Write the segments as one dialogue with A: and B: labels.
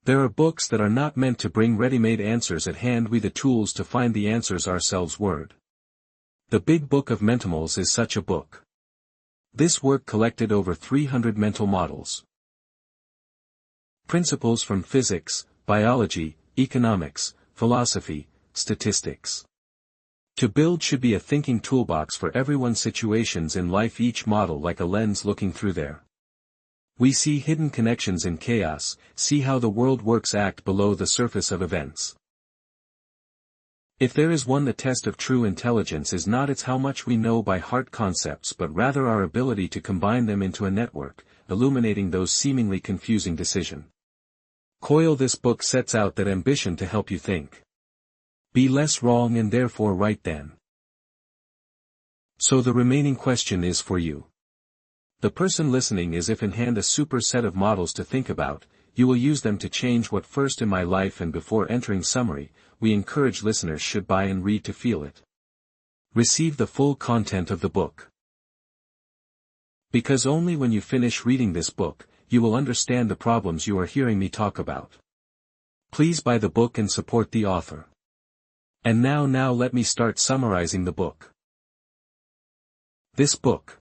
A: There are books that are not meant to bring ready-made answers at hand, we the tools to find the answers ourselves. Word. The Big Book of Mentamals is such a book. This work collected over 300 mental models. Principles from physics, biology, economics, philosophy, statistics. To build should be a thinking toolbox for everyone's situations in life, each model like a lens looking through there. We see hidden connections in chaos, see how the world works act below the surface of events. If there is one, the test of true intelligence is not it's how much we know by heart concepts but rather our ability to combine them into a network, illuminating those seemingly confusing decisions. Coil. This book sets out that ambition to help you think. Be less wrong and therefore right then. So the remaining question is for you. The person listening is if in hand a super set of models to think about, you will use them to change what first in my life, and before entering summary, we encourage listeners should buy and read to feel it. Receive the full content of the book. Because only when you finish reading this book, you will understand the problems you are hearing me talk about. Please buy the book and support the author. And now let me start summarizing the book. This book.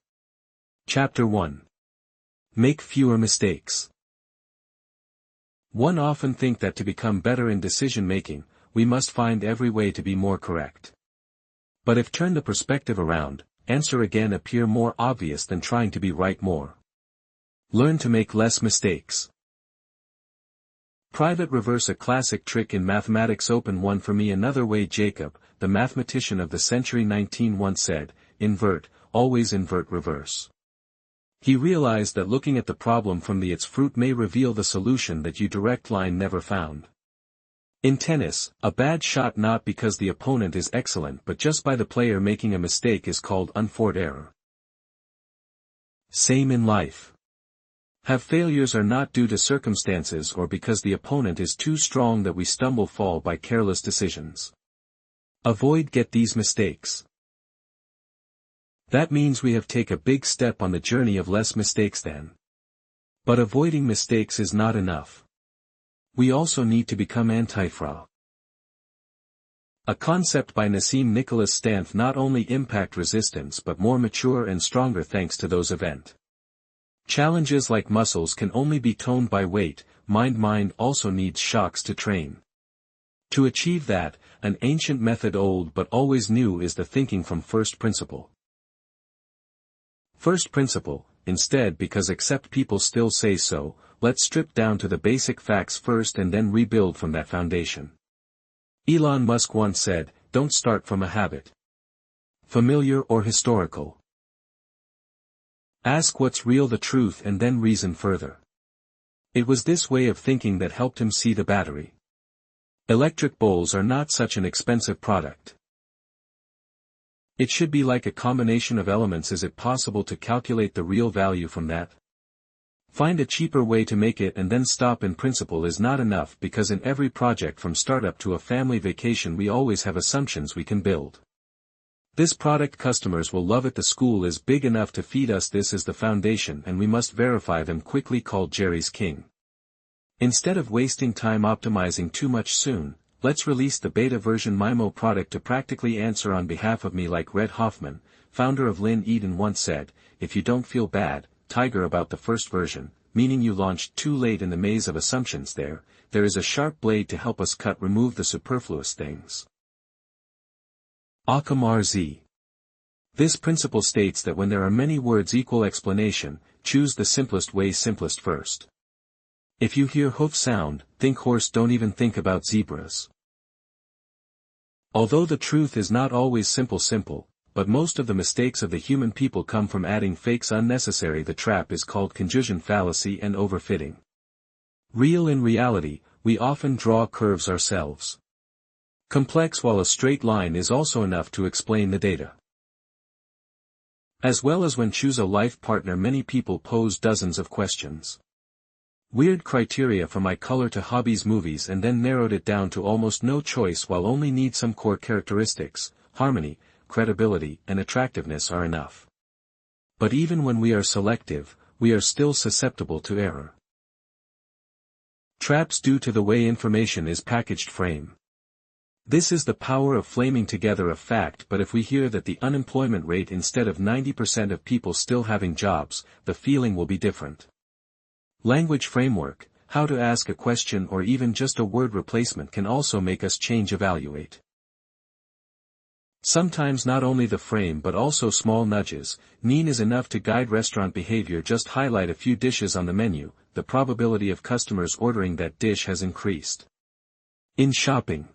A: Chapter 1. Make fewer mistakes. One often think that to become better in decision making, we must find every way to be more correct. But if turn the perspective around, answer again appear more obvious than trying to be right more. Learn to make less mistakes. Private reverse, a classic trick in mathematics. Open one for me another way. Jacob, the mathematician of the century 19 once said, invert, always invert reverse. He realized that looking at the problem from its fruit may reveal the solution that you direct line never found. In tennis, a bad shot not because the opponent is excellent but just by the player making a mistake is called unforced error. Same in life. Have failures are not due to circumstances or because the opponent is too strong that we stumble fall by careless decisions. Avoid get these mistakes. That means we have take a big step on the journey of less mistakes then. But avoiding mistakes is not enough. We also need to become anti-fraud. A concept by Nassim Nicholas Stanth, not only impact resistance but more mature and stronger thanks to those event. Challenges like muscles can only be toned by weight, mind also needs shocks to train. To achieve that, an ancient method old but always new is the thinking from first principle. First principle, instead because except people still say so, let's strip down to the basic facts first and then rebuild from that foundation. Elon Musk once said, don't start from a habit. Familiar or historical. Ask what's real, the truth, and then reason further. It was this way of thinking that helped him see the battery. Electric bowls are not such an expensive product. It should be like a combination of elements. Is it possible to calculate the real value from that? Find a cheaper way to make it and then stop. In principle is not enough because in every project from startup to a family vacation we always have assumptions we can build. This product customers will love it. The school is big enough to feed us. This is the foundation and we must verify them quickly. Called Jerry's King. Instead of wasting time optimizing too much soon, let's release the beta version MIMO product to practically answer on behalf of me. Like Red Hoffman, founder of Lynn Eden once said, if you don't feel bad, Tiger, about the first version, meaning you launched too late in the maze of assumptions there is a sharp blade to help us remove the superfluous things. Occam RZ. This principle states that when there are many words equal explanation, choose the simplest way, simplest first. If you hear hoof sound, think horse, don't even think about zebras. Although the truth is not always simple, but most of the mistakes of the human people come from adding fakes unnecessary. The trap is called conjunction fallacy and overfitting. Real in reality, we often draw curves ourselves. Complex while a straight line is also enough to explain the data. As well as when choose a life partner, many people pose dozens of questions. Weird criteria for my color to hobbies, movies, and then narrowed it down to almost no choice while only need some core characteristics, harmony, credibility, and attractiveness are enough. But even when we are selective, we are still susceptible to error. Traps due to the way information is packaged. Frame. This is the power of flaming together a fact, but if we hear that the unemployment rate instead of 90% of people still having jobs, the feeling will be different. Language framework, how to ask a question or even just a word replacement can also make us change evaluate. Sometimes not only the frame but also small nudges, mean is enough to guide restaurant behavior. Just highlight a few dishes on the menu, the probability of customers ordering that dish has increased. In shopping,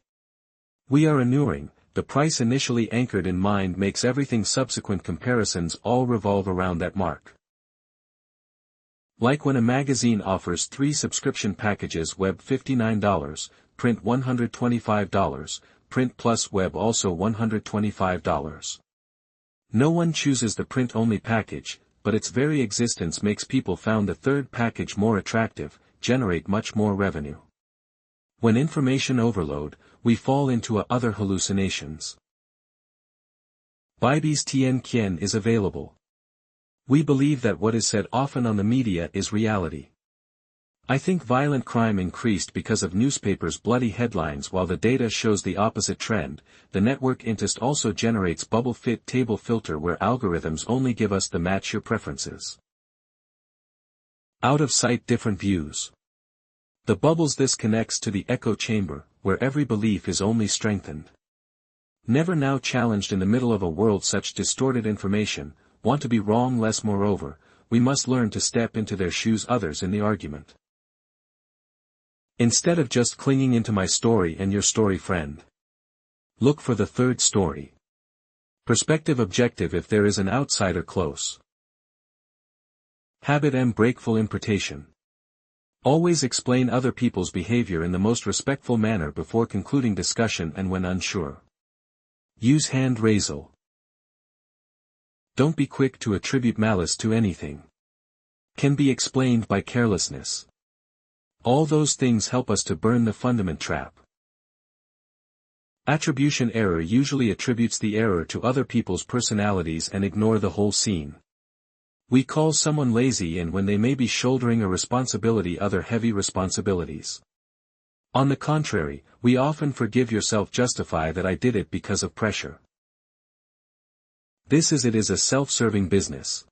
A: we are inuring, the price initially anchored in mind makes everything subsequent comparisons all revolve around that mark. Like when a magazine offers 3 subscription packages, web $59, print $125, print plus web also $125. No one chooses the print-only package, but its very existence makes people found the third package more attractive, generate much more revenue. When information overload, we fall into other hallucinations. Baibi's Tien Kien is available. We believe that what is said often on the media is reality. I think violent crime increased because of newspapers' bloody headlines, while the data shows the opposite trend. The network interest also generates bubble fit table filter where algorithms only give us the match your preferences. Out of sight different views. The bubbles. This connects to the echo chamber, where every belief is only strengthened. Never now challenged in the middle of a world such distorted information, want to be wrong less. Moreover, we must learn to step into their shoes, others in the argument. Instead of just clinging into my story and your story, friend. Look for the third story. Perspective objective if there is an outsider close. Habit and breakful impartation. Always explain other people's behavior in the most respectful manner before concluding discussion and when unsure. Use hand raisal. Don't be quick to attribute malice to anything. Can be explained by carelessness. All those things help us to burn the fundament trap. Attribution error usually attributes the error to other people's personalities and ignore the whole scene. We call someone lazy and when they may be shouldering a responsibility, other heavy responsibilities. On the contrary, we often forgive yourself, justify that I did it because of pressure. It is a self-serving business.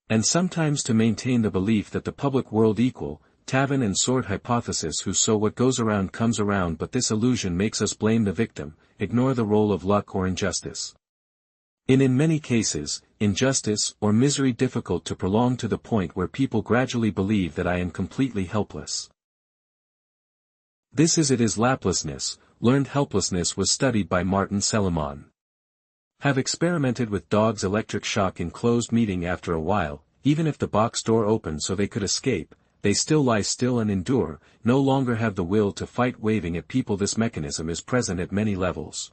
A: And sometimes to maintain the belief that the public world equal, Tavin and sword hypothesis who so what goes around comes around, but this illusion makes us blame the victim, ignore the role of luck or injustice. In many cases, injustice or misery difficult to prolong to the point where people gradually believe that I am completely helpless. It is laplessness. Learned helplessness was studied by Martin Seligman. Have experimented with dogs. Electric shock in closed meeting. After a while, even if the box door opened so they could escape, they still lie still and endure, no longer have the will to fight, waving at people. This mechanism is present at many levels.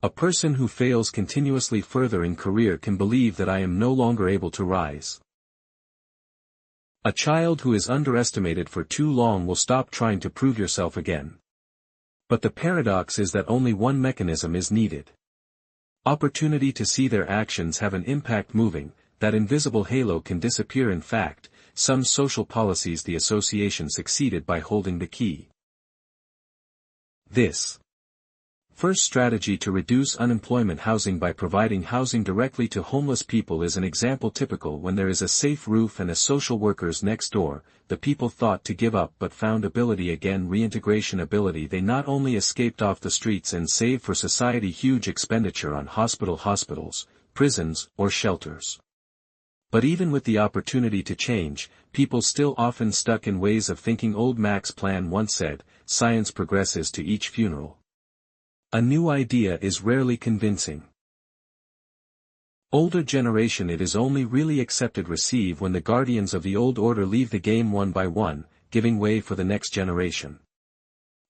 A: A person who fails continuously further in career can believe that I am no longer able to rise. A child who is underestimated for too long will stop trying to prove yourself again. But the paradox is that only one mechanism is needed. Opportunity to see their actions have an impact. Moving, that invisible halo can disappear. In fact, some social policies the association succeeded by holding the key. This first strategy to reduce unemployment, housing by providing housing directly to homeless people, is an example. Typical when there is a safe roof and a social workers next door, the people thought to give up but found ability again. Reintegration ability. They not only escaped off the streets and saved for society huge expenditure on hospitals, prisons, or shelters. But even with the opportunity to change, people still often stuck in ways of thinking. Old Max Planck once said, "Science progresses to each funeral." A new idea is rarely convincing. Older generation. It is only really accepted receive when the guardians of the old order leave the game one by one, giving way for the next generation.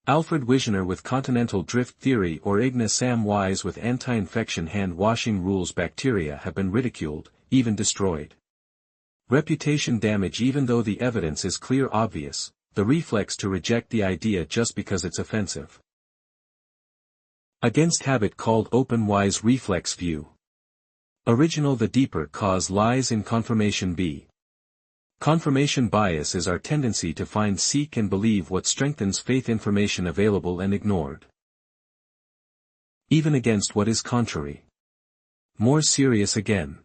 A: Alfred Wisner with continental drift theory or Igna Samwise with anti-infection hand-washing rules. Bacteria have been ridiculed, even destroyed. Reputation damage. Even though the evidence is clear, obvious, the reflex to reject the idea just because it's offensive. Against habit called open wise reflex view. Original. The deeper cause lies in confirmation. B. Confirmation bias is our tendency to find, seek and believe what strengthens faith information available and ignored, even against what is contrary. More serious again.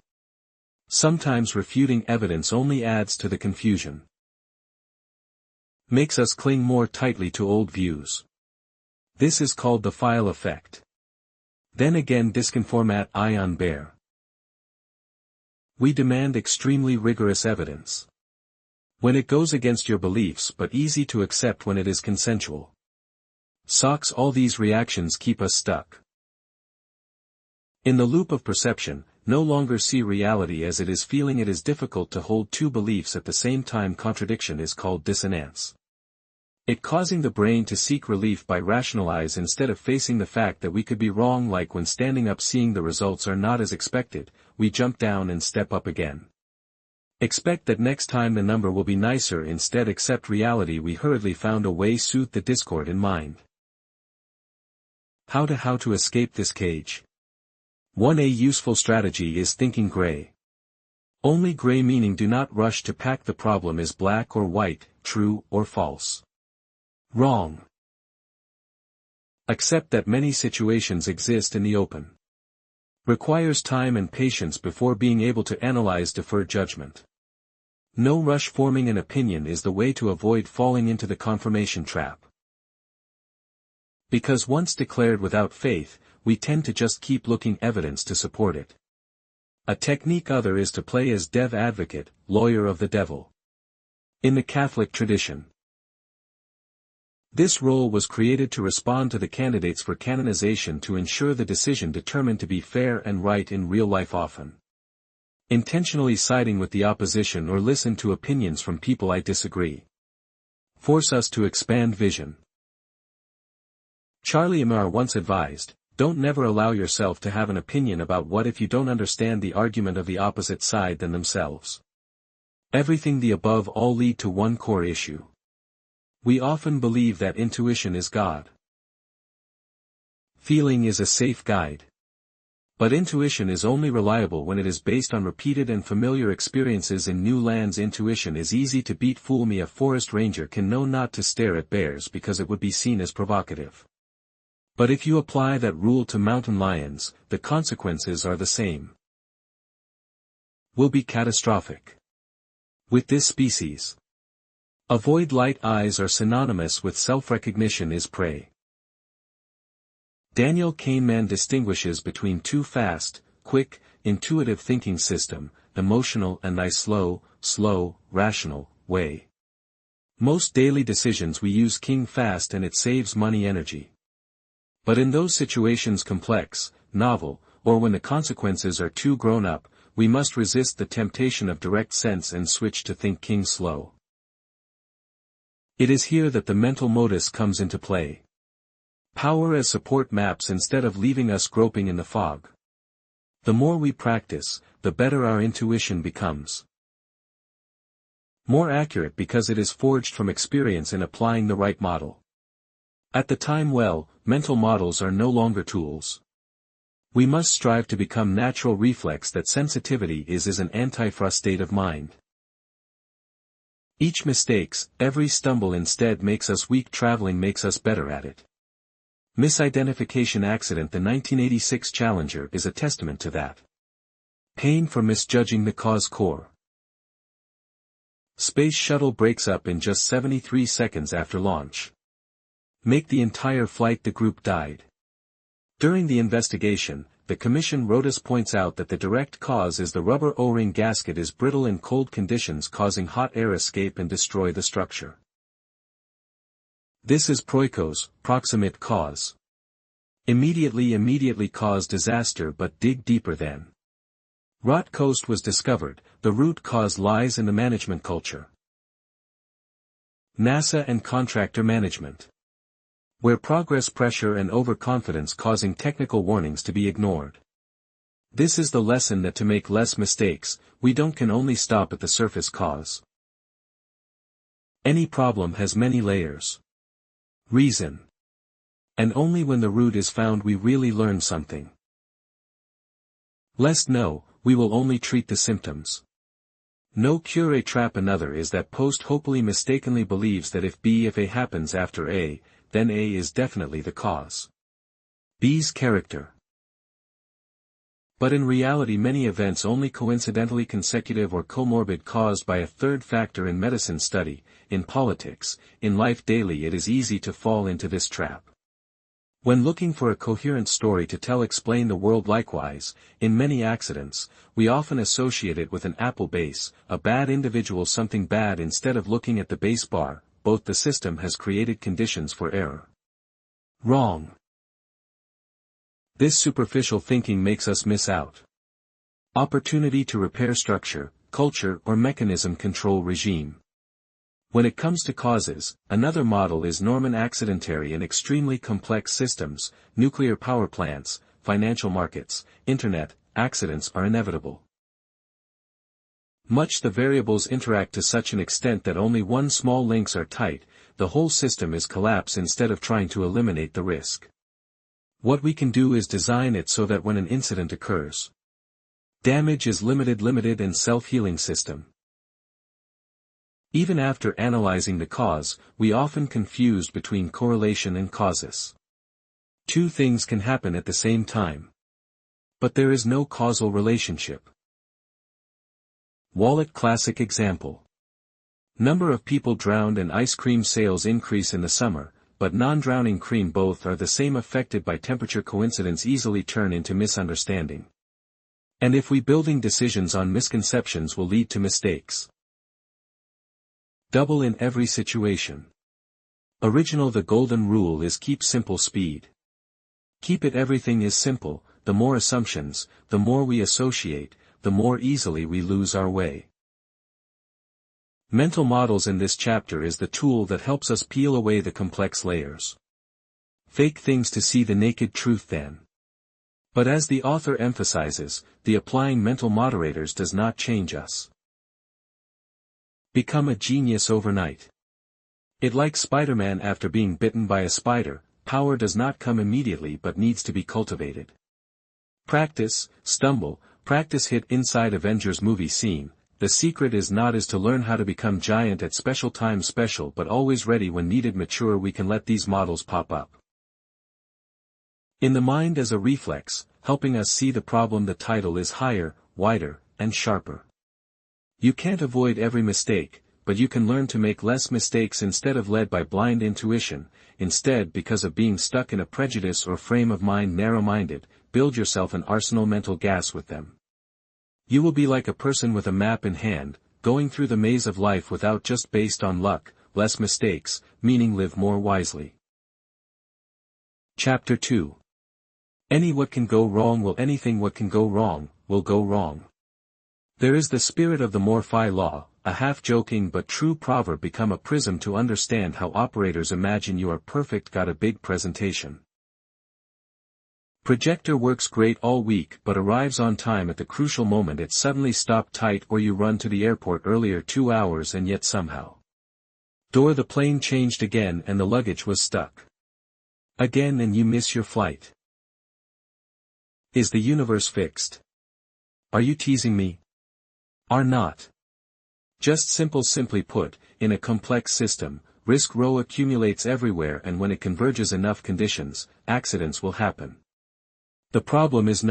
A: Sometimes refuting evidence only adds to the confusion. Makes us cling more tightly to old views. This is called the file effect. Then again, disconformat ion bear. We demand extremely rigorous evidence. When it goes against your beliefs, but easy to accept when it is consensual. Socks. All these reactions keep us stuck in the loop of perception, no longer see reality as it is, feeling it is difficult to hold two beliefs at the same time. Contradiction is called dissonance. It causing the brain to seek relief by rationalize instead of facing the fact that we could be wrong, like when standing up seeing the results are not as expected, we jump down and step up again. Expect that next time the number will be nicer, instead accept reality. We hurriedly found a way soothe the discord in mind. How to escape this cage. 1. A useful strategy is thinking gray. Only gray, meaning do not rush to pack the problem as black or white, true or false, wrong. Accept that many situations exist in the open. Requires time and patience before being able to analyze. Defer judgment. No rush. Forming an opinion is the way to avoid falling into the confirmation trap. Because once declared without faith, we tend to just keep looking evidence to support it. A technique other is to play as dev advocate, lawyer of the devil. In the Catholic tradition, this role was created to respond to the candidates for canonization to ensure the decision determined to be fair and right in real life, often intentionally siding with the opposition or listen to opinions from people I disagree. Force us to expand vision. Charlie Amar once advised, don't never allow yourself to have an opinion about what if you don't understand the argument of the opposite side than themselves. Everything the above all lead to one core issue. We often believe that intuition is God. Feeling is a safe guide. But intuition is only reliable when it is based on repeated and familiar experiences in new lands. Intuition is easy to beat. Fool me. A forest ranger can know not to stare at bears because it would be seen as provocative. But if you apply that rule to mountain lions, the consequences are the same. Will be catastrophic. With this species, avoid. Light eyes are synonymous with self-recognition is prey. Daniel Kahneman distinguishes between two: fast, quick, intuitive thinking system, emotional, and a slow, rational, way. Most daily decisions we use king fast and it saves money energy. But in those situations complex, novel, or when the consequences are too grown up, we must resist the temptation of direct sense and switch to think king slow. It is here that the mental modus comes into play. Power as support maps instead of leaving us groping in the fog. The more we practice, the better our intuition becomes. More accurate because it is forged from experience in applying the right model. At the time, mental models are no longer tools. We must strive to become natural reflex that sensitivity is an anti-frost state of mind. Each mistakes, every stumble instead makes us weak. Traveling makes us better at it. Misidentification accident. The 1986 Challenger is a testament to that. Pain for misjudging the cause core. Space shuttle breaks up in just 73 seconds after launch. Make the entire flight. The group died. During the investigation, the commission Rodas points out that the direct cause is the rubber O-ring gasket is brittle in cold conditions, causing hot air escape and destroy the structure. This is proikos, proximate cause. Immediately cause disaster, but dig deeper then. Rot coast was discovered. The root cause lies in the management culture. NASA and contractor management. Where progress pressure and overconfidence causing technical warnings to be ignored. This is the lesson that to make less mistakes, we can only stop at the surface cause. Any problem has many layers. Reason. And only when the root is found we really learn something. Lest no, we will only treat the symptoms. No cure trap. Another is that post hopefully mistakenly believes that if A happens after A, then A is definitely the cause. B's character. But in reality many events only coincidentally consecutive or comorbid caused by a third factor. In medicine study, in politics, in life daily it is easy to fall into this trap. When looking for a coherent story to tell explain the world. Likewise, in many accidents, we often associate it with an apple base, a bad individual something bad instead of looking at the base bar. Both the system has created conditions for error. Wrong. This superficial thinking makes us miss out opportunity to repair structure, culture or mechanism control regime. When it comes to causes, another model is Norman accidentary in extremely complex systems, nuclear power plants, financial markets, internet, accidents are inevitable. Much the variables interact to such an extent that only one small links are tight, the whole system is collapse instead of trying to eliminate the risk. What we can do is design it so that when an incident occurs, damage is limited and self-healing system. Even after analyzing the cause, we often confused between correlation and causes. Two things can happen at the same time. But there is no causal relationship. Wallet classic example. Number of people drowned and ice cream sales increase in the summer, but non-drowning cream both are the same affected by temperature. Coincidence easily turn into misunderstanding. And if we building decisions on misconceptions will lead to mistakes. Double in every situation. Original. The golden rule is keep simple speed. Keep it. Everything is simple. The more assumptions, the more we associate, the more easily we lose our way. Mental models. In this chapter is the tool that helps us peel away the complex layers. Fake things to see the naked truth then. But as the author emphasizes, the applying mental moderators does not change us. Become a genius overnight. It like Spider-Man after being bitten by a spider, power does not come immediately but needs to be cultivated. Practice, stumble, practice hit. Inside Avengers movie scene, the secret is not to learn how to become giant at special time special but always ready when needed. Mature. We can let these models pop up in the mind as a reflex, helping us see the problem. The title is higher, wider, and sharper. You can't avoid every mistake, but you can learn to make less mistakes instead of led by blind intuition, instead because of being stuck in a prejudice or frame of mind narrow-minded, build yourself an arsenal mental gas with them. You will be like a person with a map in hand, going through the maze of life without just based on luck, less mistakes, meaning live more wisely. Chapter 2. Any what can go wrong will anything what can go wrong, will go wrong. There is the spirit of the Morphi law, a half-joking but true proverb become a prism to understand how operators imagine you are perfect. Got a big presentation. Projector works great all week but arrives on time at the crucial moment it suddenly stopped tight or you run to the airport earlier 2 hours and yet somehow. The plane changed again and the luggage was stuck. Again and you miss your flight. Is the universe fixed? Are you teasing me? Are not. Just simply put, in a complex system, risk rho accumulates everywhere and when it converges enough conditions, accidents will happen. The problem is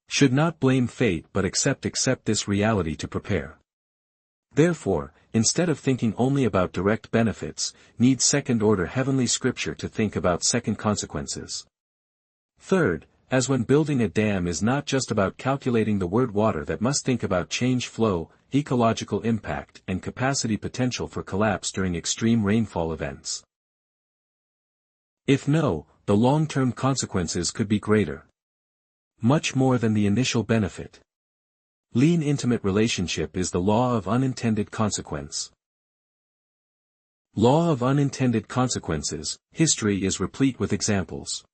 A: should not blame fate but accept this reality to prepare. Therefore, instead of thinking only about direct benefits, need second-order heavenly scripture to think about second consequences. Third, as when building a dam is not just about calculating the word water that must think about change flow, ecological impact and capacity potential for collapse during extreme rainfall events. If no, the long-term consequences could be greater. Much more than the initial benefit. Lean intimate relationship is the law of unintended consequence. Law of unintended consequences, history is replete with examples.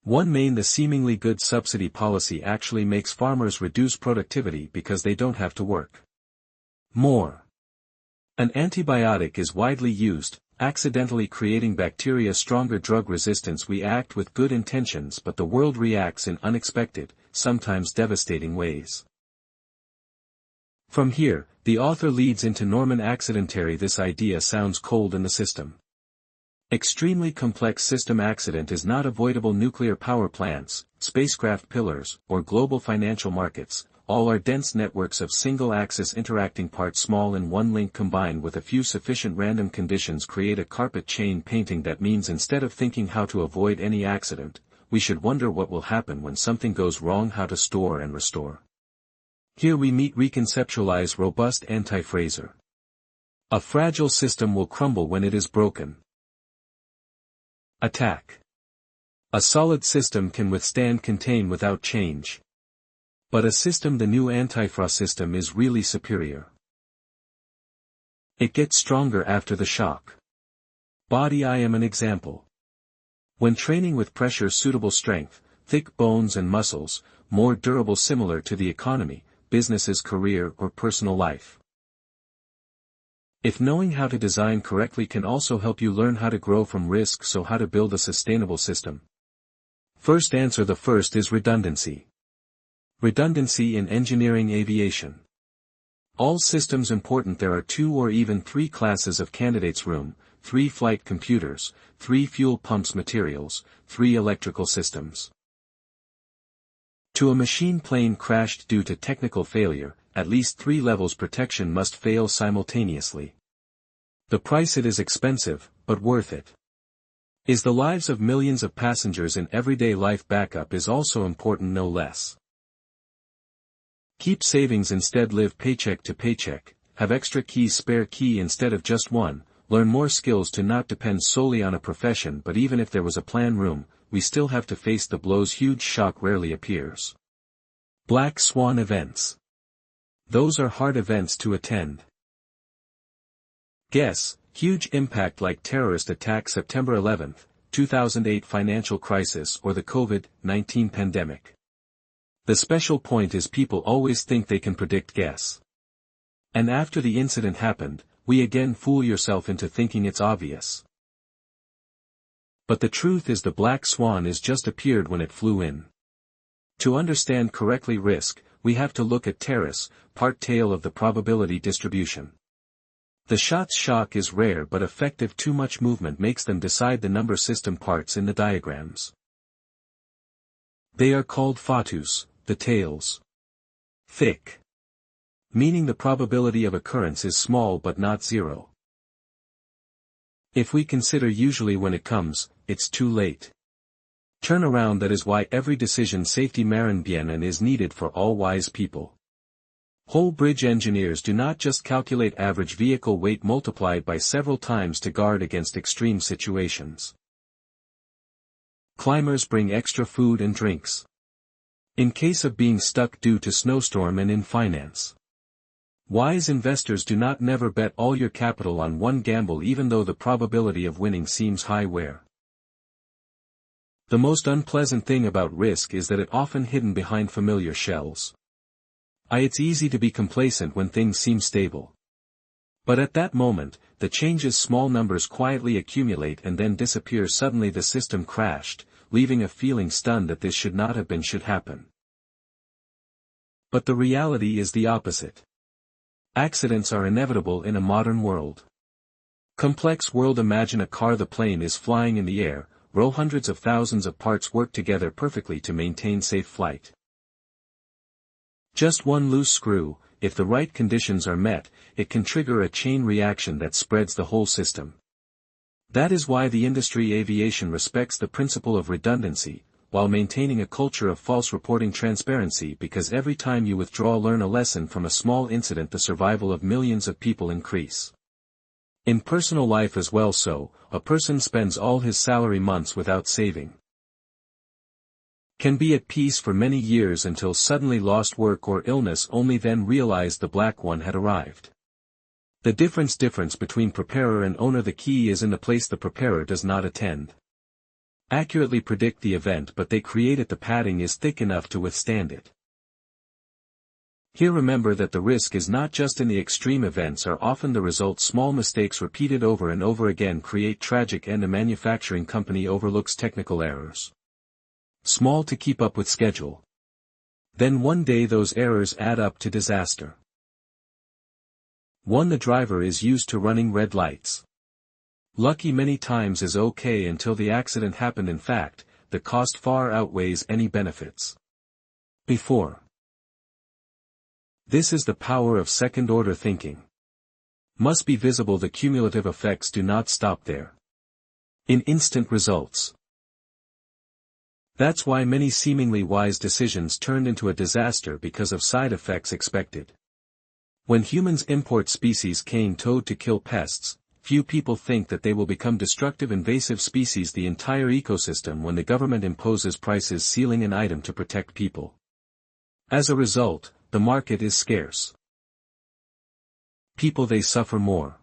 A: One main the seemingly good subsidy policy actually makes farmers reduce productivity because they don't have to work more. An antibiotic is widely used, accidentally creating bacteria stronger drug resistance. We act with good intentions but the world reacts in unexpected, sometimes devastating ways. From here, the author leads into Norman accidentary. This idea sounds cold in the system. Extremely complex system accident is not avoidable. Nuclear power plants, spacecraft pillars, or global financial markets, all are dense networks of single-axis interacting parts. Small in one link combined with a few sufficient random conditions create a carpet chain painting. That means instead of thinking how to avoid any accident, we should wonder what will happen when something goes wrong, how to store and restore. Here we meet reconceptualize robust anti-Fraser. A fragile system will crumble when it is broken. Attack. A solid system can withstand contain without change. But a system, the new anti-Fra system, is really superior. It gets stronger after the shock. Body. I am an example. When training with pressure, suitable strength, thick bones and muscles, more durable, similar to the economy, businesses, career, or personal life. If knowing how to design correctly can also help you learn how to grow from risk, so how to build a sustainable system. First answer. The first is redundancy. Redundancy in engineering, aviation. All systems important. There are 2 or even 3 classes of candidates: room, 3 flight computers, 3 fuel pumps, materials, 3 electrical systems. To a machine plane crashed due to technical failure, at least 3 levels protection must fail simultaneously. The price: it is expensive, but worth it. Is the lives of millions of passengers in everyday life. Backup is also important, no less. Keep savings instead. Live paycheck to paycheck. Have extra keys, spare key instead of just one. Learn more skills to not depend solely on a profession. But even if there was a plan room, we still have to face the blows. Huge shock rarely appears. Black swan events. Those are hard events to attend. Guess, huge impact like terrorist attack, September 11, 2008 financial crisis, or the COVID-19 pandemic. The special point is people always think they can predict. Guess. And after the incident happened, we again fool yourself into thinking it's obvious. But the truth is the black swan is just appeared when it flew in. To understand correctly risk, we have to look at terrace, part tail of the probability distribution. The shot's shock is rare but effective. Too much movement makes them decide the number system parts in the diagrams. They are called fatus, the tails. Thick. Meaning the probability of occurrence is small but not zero. If we consider usually when it comes, it's too late. Turn around. That is why every decision safety marin bien and is needed for all wise people. Whole bridge engineers do not just calculate average vehicle weight multiplied by several times to guard against extreme situations. Climbers bring extra food and drinks. In case of being stuck due to snowstorm. And in finance. Wise investors do not never bet all your capital on one gamble, even though the probability of winning seems high. Where the most unpleasant thing about risk is that it often hidden behind familiar shells. It's easy to be complacent when things seem stable. But at that moment, the changes, small numbers quietly accumulate and then disappear. Suddenly the system crashed, leaving a feeling stunned that this should not have been, should happen. But the reality is the opposite. Accidents are inevitable in a modern world. Complex world. Imagine a car. The plane is flying in the air, hundreds of thousands of parts work together perfectly to maintain safe flight. Just one loose screw, if the right conditions are met, it can trigger a chain reaction that spreads the whole system. That is why the industry aviation respects the principle of redundancy, while maintaining a culture of false reporting transparency, because every time you withdraw, learn a lesson from a small incident, the survival of millions of people increase. In personal life as well. So, a person spends all his salary months without saving. Can be at peace for many years until suddenly lost work or illness, only then realized the black one had arrived. The difference between preparer and owner. The key is in the place the preparer does not attend. Accurately predict the event, but they create it. The padding is thick enough to withstand it. Here remember that the risk is not just in the extreme. Events are often the result. Small mistakes repeated over and over again create tragic end. A manufacturing company overlooks technical errors. Small to keep up with schedule. Then one day those errors add up to disaster. 1. The driver is used to running red lights. Lucky many times is okay until the accident happened. In fact, the cost far outweighs any benefits. Before. This is the power of second-order thinking. Must be visible. The cumulative effects do not stop there. In instant results. That's why many seemingly wise decisions turned into a disaster because of side effects expected. When humans import species cane toad to kill pests, few people think that they will become destructive invasive species the entire ecosystem when the government imposes prices ceiling an item to protect people. As a result, the market is scarce. People they suffer more.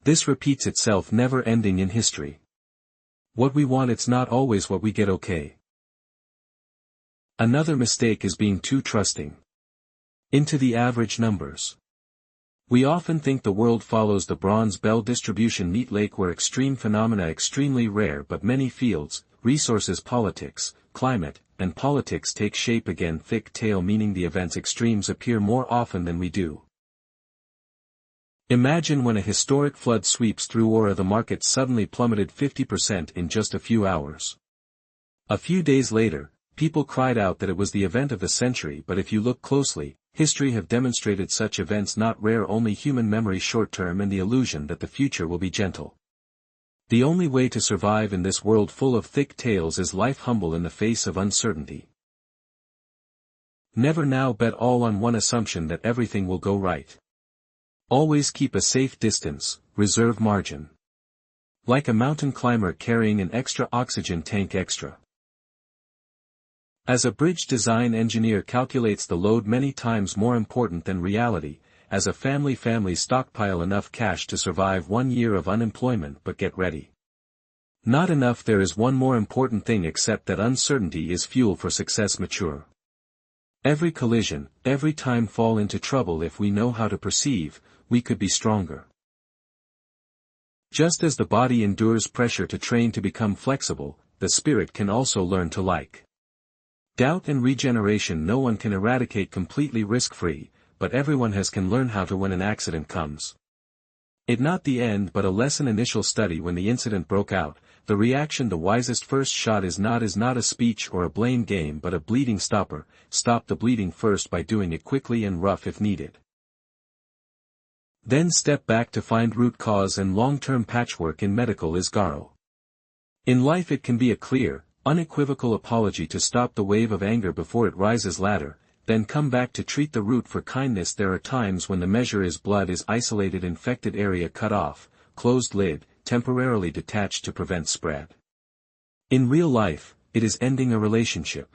A: This repeats itself never ending in history. What we want it's not always what we get. Okay. Another mistake is being too trusting. Into the average numbers. We often think the world follows the bronze bell distribution neat lake where extreme phenomena extremely rare but many fields, resources politics, climate, and politics take shape again thick tail meaning the event's extremes appear more often than we do. Imagine when a historic flood sweeps through or the market suddenly plummeted 50% in just a few hours. A few days later, people cried out that it was the event of the century but if you look closely, history have demonstrated such events not rare only human memory short-term and the illusion that the future will be gentle. The only way to survive in this world full of thick tales is life humble in the face of uncertainty. Never now bet all on one assumption that everything will go right. Always keep a safe distance, reserve margin. Like a mountain climber carrying an extra oxygen tank extra. As a bridge design engineer calculates the load many times more important than reality, as a family stockpile enough cash to survive 1 year of unemployment but get ready. Not enough. There is one more important thing except that uncertainty is fuel for success mature. Every collision, every time fall into trouble if we know how to perceive, we could be stronger. Just as the body endures pressure to train to become flexible, the spirit can also learn to like. Doubt and regeneration no one can eradicate completely risk-free, but everyone can learn how to when an accident comes. It not the end but a lesson. Initial study when the incident broke out, the reaction the wisest first shot is not a speech or a blame game but a bleeding stopper. Stop the bleeding first by doing it quickly and rough if needed. Then step back to find root cause and long-term patchwork in medical is Garo. In life it can be a clear, unequivocal apology to stop the wave of anger before it rises ladder, then come back to treat the root for kindness. There are times when the measure is blood is isolated infected area cut off, closed lid, temporarily detached to prevent spread. In real life, it is ending a relationship.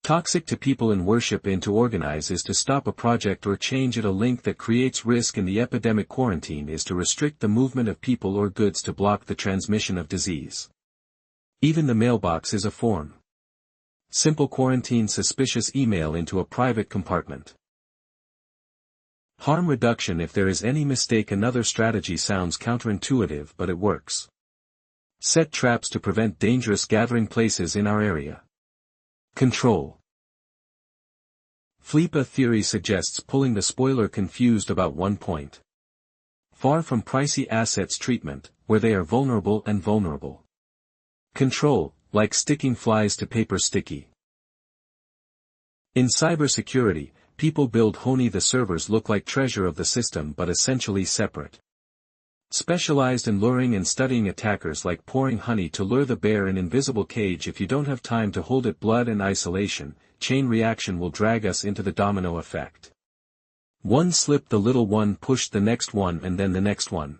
A: Toxic to people in worship and to organize is to stop a project or change at a link that creates risk in the epidemic. Quarantine is to restrict the movement of people or goods to block the transmission of disease. Even the mailbox is a form. Simple quarantine suspicious email into a private compartment. Harm reduction. If there is any mistake, another strategy sounds counterintuitive but it works. Set traps to prevent dangerous gathering places in our area. Control. FLIPA theory suggests pulling the spoiler. Confused about one point. Far from pricey assets treatment, where they are vulnerable and vulnerable. Control, like sticking flies to paper sticky. In cybersecurity, people build Honey. The servers look like treasure of the system but essentially separate. Specialized in luring and studying attackers like pouring honey to lure the bear in invisible cage. If you don't have time to hold it, blood and isolation, chain reaction will drag us into the domino effect. One slip, the little one pushed the next one and then the next one.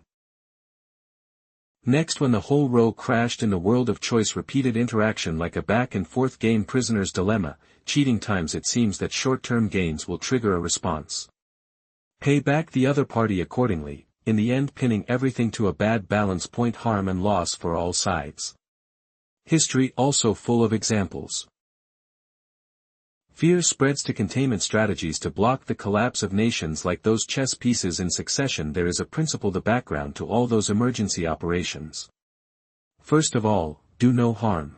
A: Next, when the whole row crashed in the world of choice, repeated interaction like a back and forth game. Prisoner's dilemma, cheating times. It seems that short-term gains will trigger a response. Pay back the other party accordingly, in the end pinning everything to a bad balance point. Harm and loss for all sides. History also full of examples. Fear spreads to containment strategies to block the collapse of nations like those chess pieces in succession. There is a principle, the background to all those emergency operations. First of all, do no harm.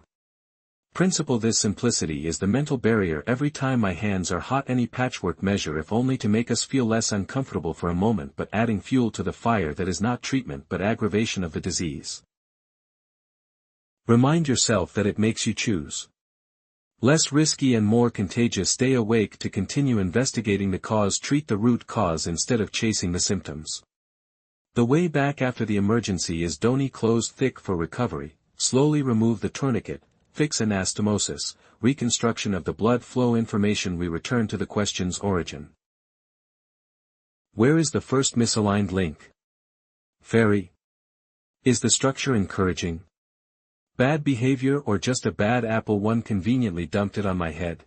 A: Principle. This simplicity is the mental barrier every time my hands are hot. Any patchwork measure, if only to make us feel less uncomfortable for a moment, but adding fuel to the fire that is not treatment but aggravation of the disease. Remind yourself that it makes you choose. Less risky and more contagious. Stay awake to continue investigating the cause. Treat the root cause instead of chasing the symptoms. The way back after the emergency is don't close thick for recovery. Slowly remove the tourniquet. Fix anastomosis, reconstruction of the blood flow. Information. We return to the question's origin. Where is the first misaligned link? Fairy? Is the structure encouraging bad behavior or just a bad apple? One conveniently dumped it on my head.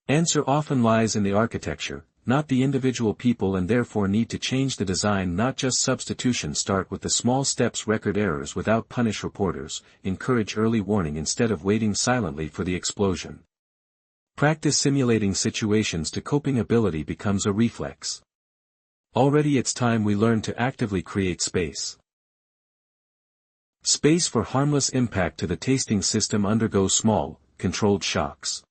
A: Answer often lies in the architecture, not the individual people, and therefore need to change the design, not just substitution. Start with the small steps. Record errors without punish reporters. Encourage early warning instead of waiting silently for the explosion. Practice simulating situations to coping. Ability becomes a reflex. Already it's time we learn to actively create space. Space for harmless impact to the tasting system. Undergo small, controlled shocks.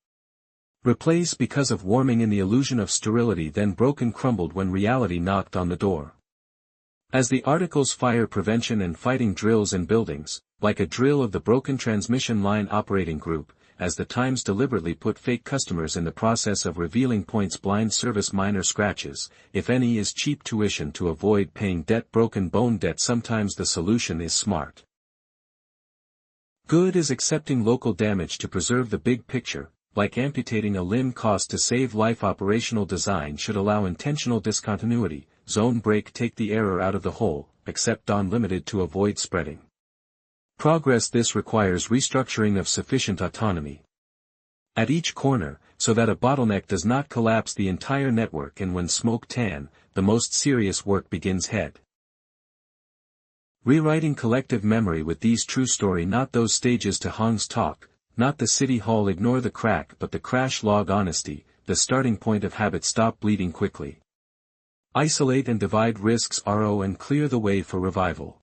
A: Replace because of warming in the illusion of sterility, then broken crumbled when reality knocked on the door. As the articles, fire prevention and fighting drills in buildings, like a drill of the broken transmission line operating group, as the Times deliberately put fake customers in the process of revealing points. Blind service. Minor scratches, if any, is cheap tuition to avoid paying debt. Broken bone debt. Sometimes the solution is smart. Good is accepting local damage to preserve the big picture. Like amputating a limb cost to save life. Operational design should allow intentional discontinuity. Zone break. Take the error out of the hole, except unlimited to avoid spreading progress. This requires restructuring of sufficient autonomy at each corner, so that a bottleneck does not collapse the entire network. And when smoke tan, the most serious work begins. Head. Rewriting collective memory with these true story, not those stages to Hong's talk. Not the city hall. Ignore the crack but the crash. Log honesty, the starting point of habit. Stop bleeding quickly. Isolate and divide risks. RO and clear the way for revival.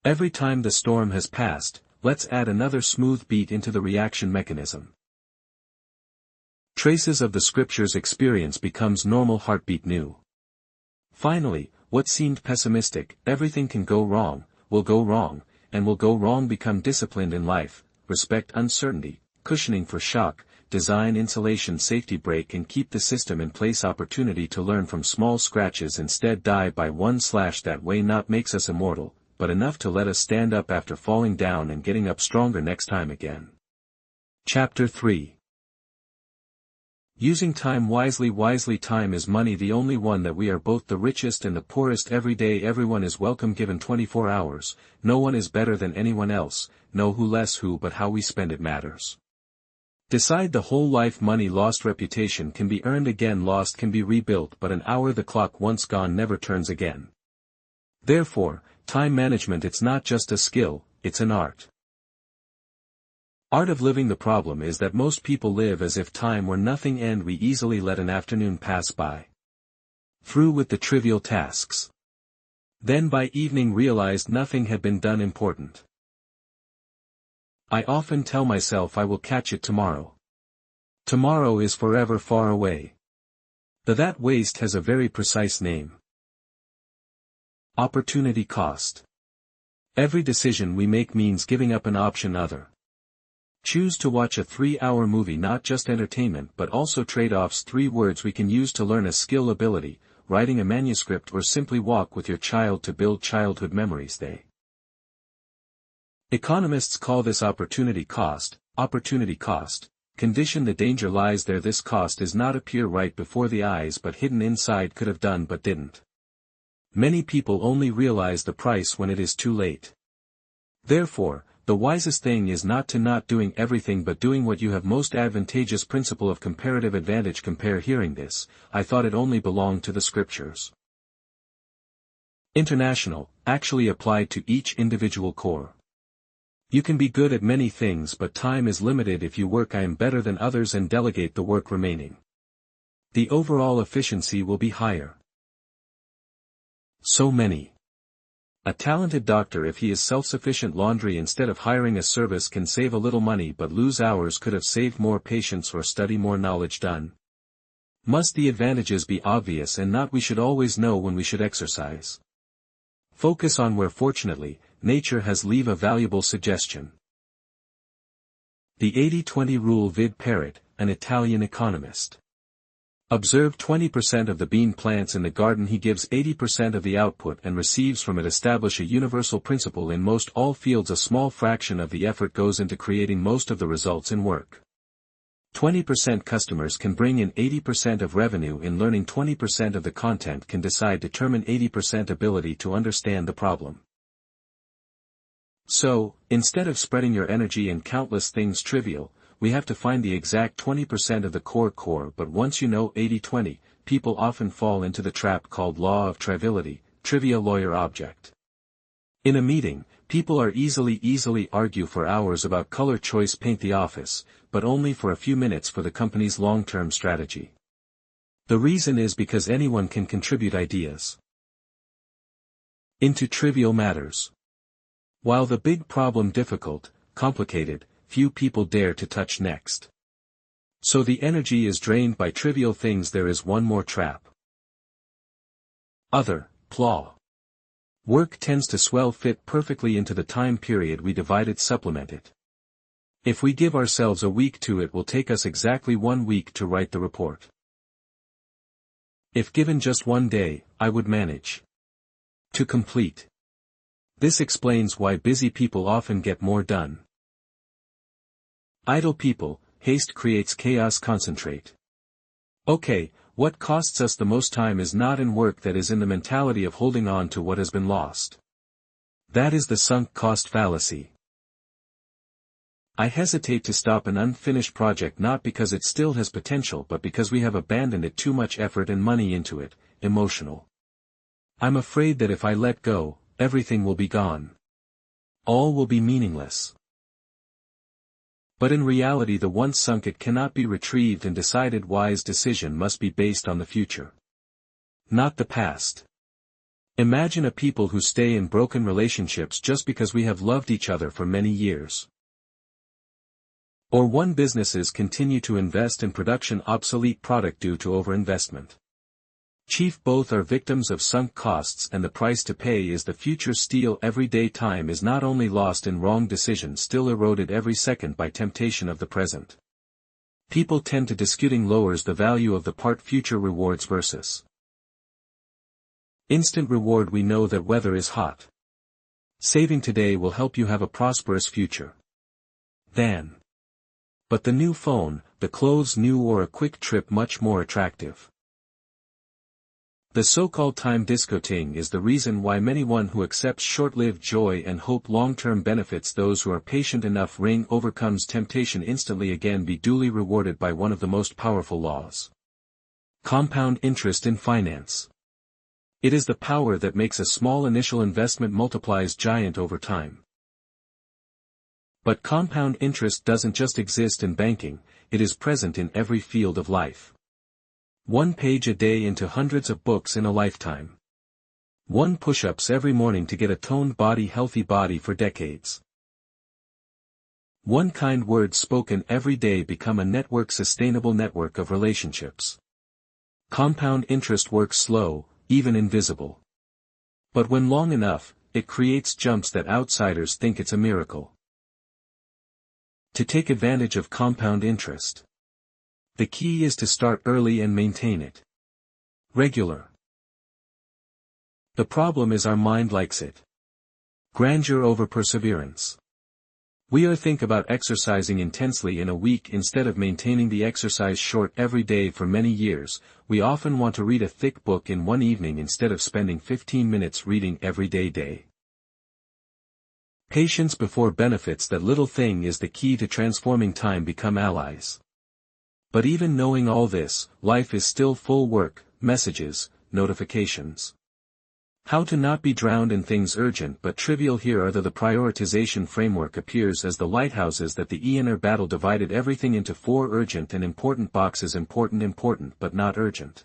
A: Every time the storm has passed, let's add another smooth beat into the reaction mechanism. Traces of the scriptures. Experience becomes normal. Heartbeat new. Finally, what seemed pessimistic, everything can go wrong, will go wrong, and will go wrong. Become disciplined in life. Respect uncertainty, cushioning for shock, design insulation. Safety brake and keep the system in place. Opportunity to learn from small scratches. Instead die by one slash. That way not makes us immortal, but enough to let us stand up after falling down and getting up stronger next time again. Chapter 3. Using time wisely. Wisely. Time is money, the only one that we are both the richest and the poorest. Every day everyone is welcome. Given 24 hours, no one is better than anyone else. No who less who, but how we spend it matters. Decide the whole life. Money lost. Reputation can be earned again. Lost can be rebuilt, but an hour, the clock once gone, never turns again. Therefore, time management, it's not just a skill, it's an art. Art of living. The problem is that most people live as if time were nothing, and we easily let an afternoon pass by. Through with the trivial tasks. Then by evening realized nothing had been done important. I often tell myself I will catch it tomorrow. Tomorrow is forever far away. That waste has a very precise name. Opportunity cost. Every decision we make means giving up an option. Other. Choose to watch a 3-hour movie, not just entertainment but also trade-offs. 3 words we can use to learn a skill. Ability, writing a manuscript, or simply walk with your child to build childhood memories. Economists call this opportunity cost. Opportunity cost. Condition. The danger lies there. This cost is not appear right before the eyes but hidden inside. Could have done but didn't. Many people only realize the price when it is too late. Therefore, the wisest thing is not doing everything but doing what you have most advantageous. Principle of comparative advantage. Compare. Hearing this, I thought it only belonged to the scriptures. International, actually applied to each individual core. You can be good at many things but time is limited. If you work I am better than others and delegate the work remaining, the overall efficiency will be higher. So many A talented doctor, if he is self-sufficient, laundry instead of hiring a service can save a little money but lose hours, could have saved more patients or study more knowledge done. Must the advantages be obvious and not we should always know when we should exercise? Focus on where fortunately, nature has leave a valuable suggestion. The 80-20 rule. Vid Parrot, an Italian economist. Observe 20% of the bean plants in the garden, he gives 80% of the output and receives from it. Establish a universal principle in most all fields. A small fraction of the effort goes into creating most of the results in work. 20% customers can bring in 80% of revenue. In learning, 20% of the content can determine 80% ability to understand the problem. So, instead of spreading your energy in countless things trivial, we have to find the exact 20% of the core. But once you know 80-20, people often fall into the trap called law of triviality, trivia lawyer object. In a meeting, people are easily argue for hours about color choice, paint the office, but only for a few minutes for the company's long-term strategy. The reason is because anyone can contribute ideas into trivial matters. While the big problem difficult, complicated, few people dare to touch next. So the energy is drained by trivial things. There is one more trap. Other, PLAW. Work tends to swell, fit perfectly into the time period we divided, supplement it. If we give ourselves a week to it, will take us exactly 1 week to write the report. If given just 1 day, I would manage to complete. This explains why busy people often get more done. Idle people, haste creates chaos. Concentrate. Okay, what costs us the most time is not in work, that is in the mentality of holding on to what has been lost. That is the sunk cost fallacy. I hesitate to stop an unfinished project not because it still has potential but because we have abandoned it, too much effort and money into it, emotional. I'm afraid that if I let go, everything will be gone. All will be meaningless. But in reality, the once sunk it cannot be retrieved, and decided wise decision must be based on the future, not the past. Imagine a people who stay in broken relationships just because we have loved each other for many years. Or one businesses continue to invest in production obsolete product due to overinvestment. Chief, both are victims of sunk costs, and the price to pay is the future. Steal everyday time is not only lost in wrong decisions, still eroded every second by temptation of the present. People tend to disputing lowers the value of the part. Future rewards versus instant reward. We know that weather is hot. Saving today will help you have a prosperous future. But the new phone, the clothes new, or a quick trip much more attractive. The so-called time discoting is the reason why one who accepts short-lived joy and hope long-term benefits. Those who are patient enough overcomes temptation instantly. Again, be duly rewarded by one of the most powerful laws. Compound interest in finance. It is the power that makes a small initial investment multiplies giant over time. But compound interest doesn't just exist in banking, it is present in every field of life. 1 page a day into hundreds of books in a lifetime. 1 push-ups every morning to get a toned body, healthy body for decades. 1 kind word spoken every day become a network, sustainable network of relationships. Compound interest works slow, even invisible. But when long enough, it creates jumps that outsiders think it's a miracle. To take advantage of compound interest, the key is to start early and maintain it regular. The problem is our mind likes it. Grandeur over perseverance. We think about exercising intensely in a week instead of maintaining the exercise short every day for many years. We often want to read a thick book in 1 evening instead of spending 15 minutes reading every day. Patience before benefits. That little thing is the key to transforming time become allies. But even knowing all this, life is still full work, messages, notifications. How to not be drowned in things urgent but trivial. Here are the prioritization framework appears as the lighthouses that the inner battle divided everything into 4 urgent and important boxes. Important but not urgent.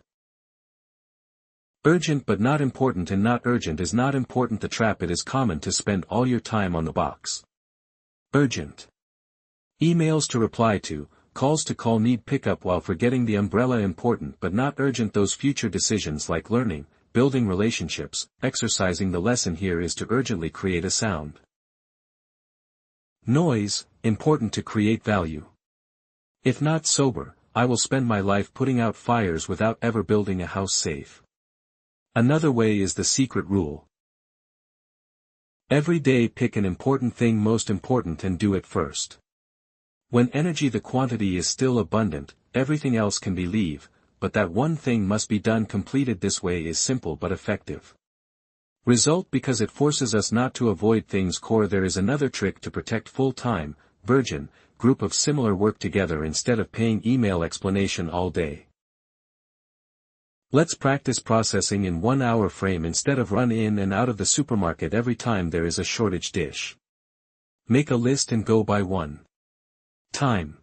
A: Urgent but not important and not urgent is not important. The trap: it is common to spend all your time on the box. Urgent. Emails to reply to, calls to call, need pickup, while forgetting the umbrella: important but not urgent. Those future decisions like learning, building relationships, exercising. The lesson here is to urgently create a sound. Noise, important to create value. If not sober, I will spend my life putting out fires without ever building a house safe. Another way is the secret rule. Every day pick an important thing, most important, and do it first. When energy, the quantity, is still abundant, everything else can be leave, but that one thing must be done. Completed this way is simple but effective. Result: because it forces us not to avoid things. Core: there is another trick to protect full-time, virgin, group of similar work together instead of paying email explanation all day. Let's practice processing in 1 hour frame instead of run in and out of the supermarket every time there is a shortage dish. Make a list and go by one. Time.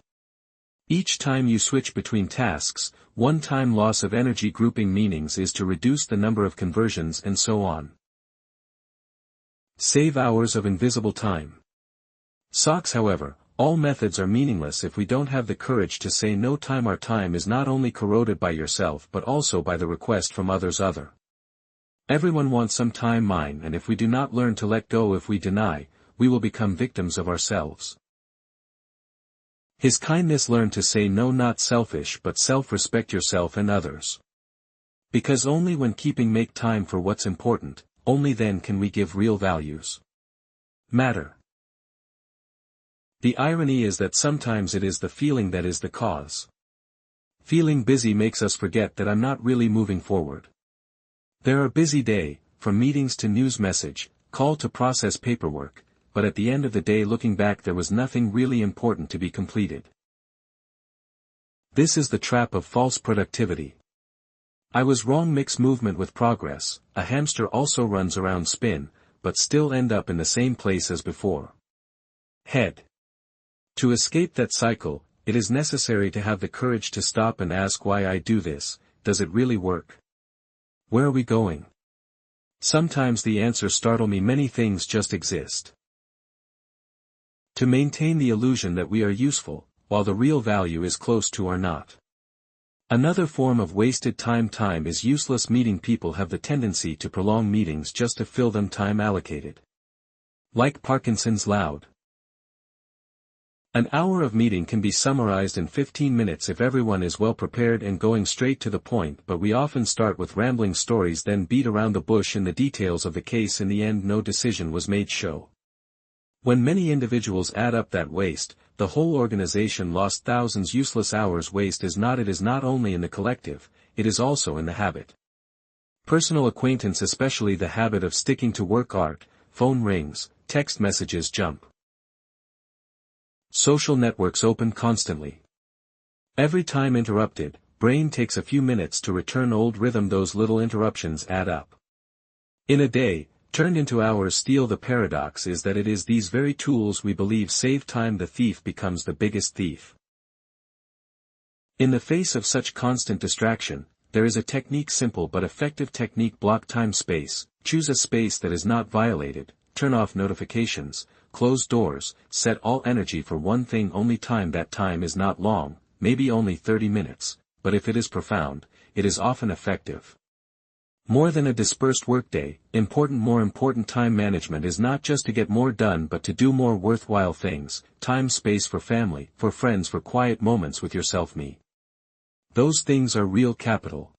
A: Each time you switch between tasks, one time loss of energy. Grouping meanings is to reduce the number of conversions and so on. Save hours of invisible time. Socks. However, all methods are meaningless if we don't have the courage to say no. Time. Our time is not only corroded by yourself but also by the request from others. Everyone wants some time, mine, and if we do not learn to let go, if we deny, we will become victims of ourselves. His kindness: learn to say no, not selfish but self-respect yourself and others. Because only when keeping make time for what's important, only then can we give real values. Matter. The irony is that sometimes it is the feeling that is the cause. Feeling busy makes us forget that I'm not really moving forward. There are busy day, from meetings to news message, call to process paperwork, but at the end of the day, looking back, there was nothing really important to be completed. This is the trap of false productivity. I was wrong: mix movement with progress. A hamster also runs around, spin, but still end up in the same place as before. Head. To escape that cycle, it is necessary to have the courage to stop and ask, why I do this? Does it really work? Where are we going? Sometimes the answers startle me: many things just exist. To maintain the illusion that we are useful, while the real value is close to or not. Another form of wasted time. Time is useless. Meeting people have the tendency to prolong meetings just to fill them. Time allocated. Like Parkinson's loud. An hour of meeting can be summarized in 15 minutes if everyone is well prepared and going straight to the point, but we often start with rambling stories, then beat around the bush in the details of the case. In the end, no decision was made. Show. When many individuals add up that waste, the whole organization lost thousands. Useless hours. Waste is not. It is not only in the collective, it is also in the habit. Personal acquaintance, especially the habit of sticking to work. Art, phone rings, text messages jump. Social networks open constantly. Every time interrupted, brain takes a few minutes to return old rhythm. Those little interruptions add up. In a day, turned into hours. Steal. The paradox is that it is these very tools we believe save time. The thief becomes the biggest thief. In the face of such constant distraction, there is a technique, simple but effective technique. Block time. Space. Choose a space that is not violated, turn off notifications, close doors, set all energy for one thing only. Time. That time is not long, maybe only 30 minutes, but if it is profound, it is often effective. More than a dispersed workday, more important. Time management is not just to get more done but to do more worthwhile things. Time. Space for family, for friends, for quiet moments with yourself. Me. Those things are real capital.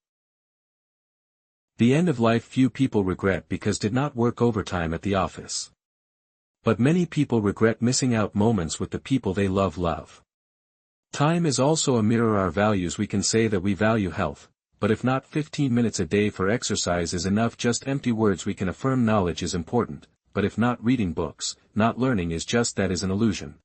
A: The end of life. Few people regret because did not work overtime at the office. But many people regret missing out moments with the people they love. Time is also a mirror. Our values. We can say that we value health, but if not 15 minutes a day for exercise is enough. Just empty words. We can affirm knowledge is important, but if not reading books, not learning is just that, is an illusion.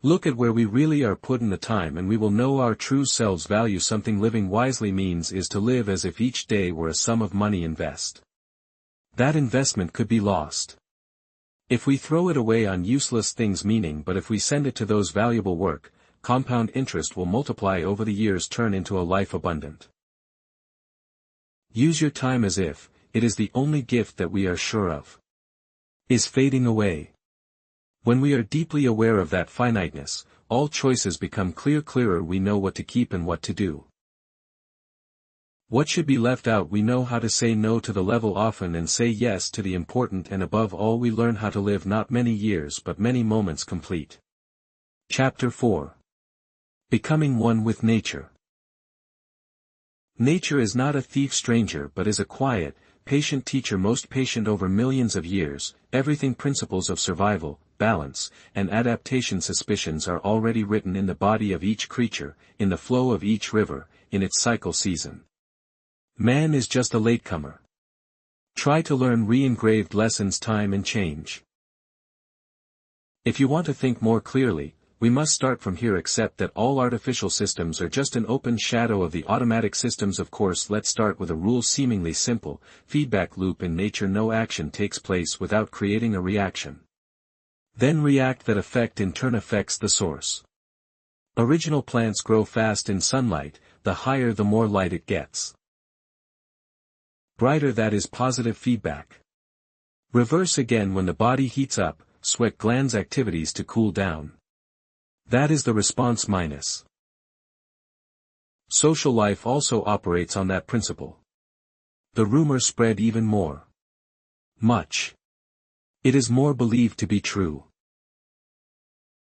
A: Look at where we really are putting the time and we will know our true selves. Value something. Living wisely means is to live as if each day were a sum of money. Invest. That investment could be lost. If we throw it away on useless things, meaning, but if we send it to those valuable work, compound interest will multiply over the years, turn into a life abundant. Use your time as if it is the only gift that we are sure of. Is fading away. When we are deeply aware of that finiteness, all choices become clearer. We know what to keep and what to do. What should be left out? We know how to say no to the level often and say yes to the important, and above all we learn how to live not many years but many moments complete. Chapter 4. Becoming one with nature. Nature is not a thief stranger but is a quiet, patient teacher, most patient over millions of years. Everything principles of survival, balance, and adaptation suspicions are already written in the body of each creature, in the flow of each river, in its cycle season. Man is just a latecomer. Try to learn re-engraved lessons time and change. If you want to think more clearly, we must start from here. Accept that all artificial systems are just an open shadow of the automatic systems. Of course, let's start with a rule seemingly simple: feedback loop. In nature no action takes place without creating a reaction. Then react that effect in turn affects the source. Original plants grow fast in sunlight, the higher the more light it gets. Brighter, that is positive feedback. Reverse again when the body heats up, sweat glands activities to cool down. That is the response minus. Social life also operates on that principle. The rumor spread even more. Much. It is more believed to be true.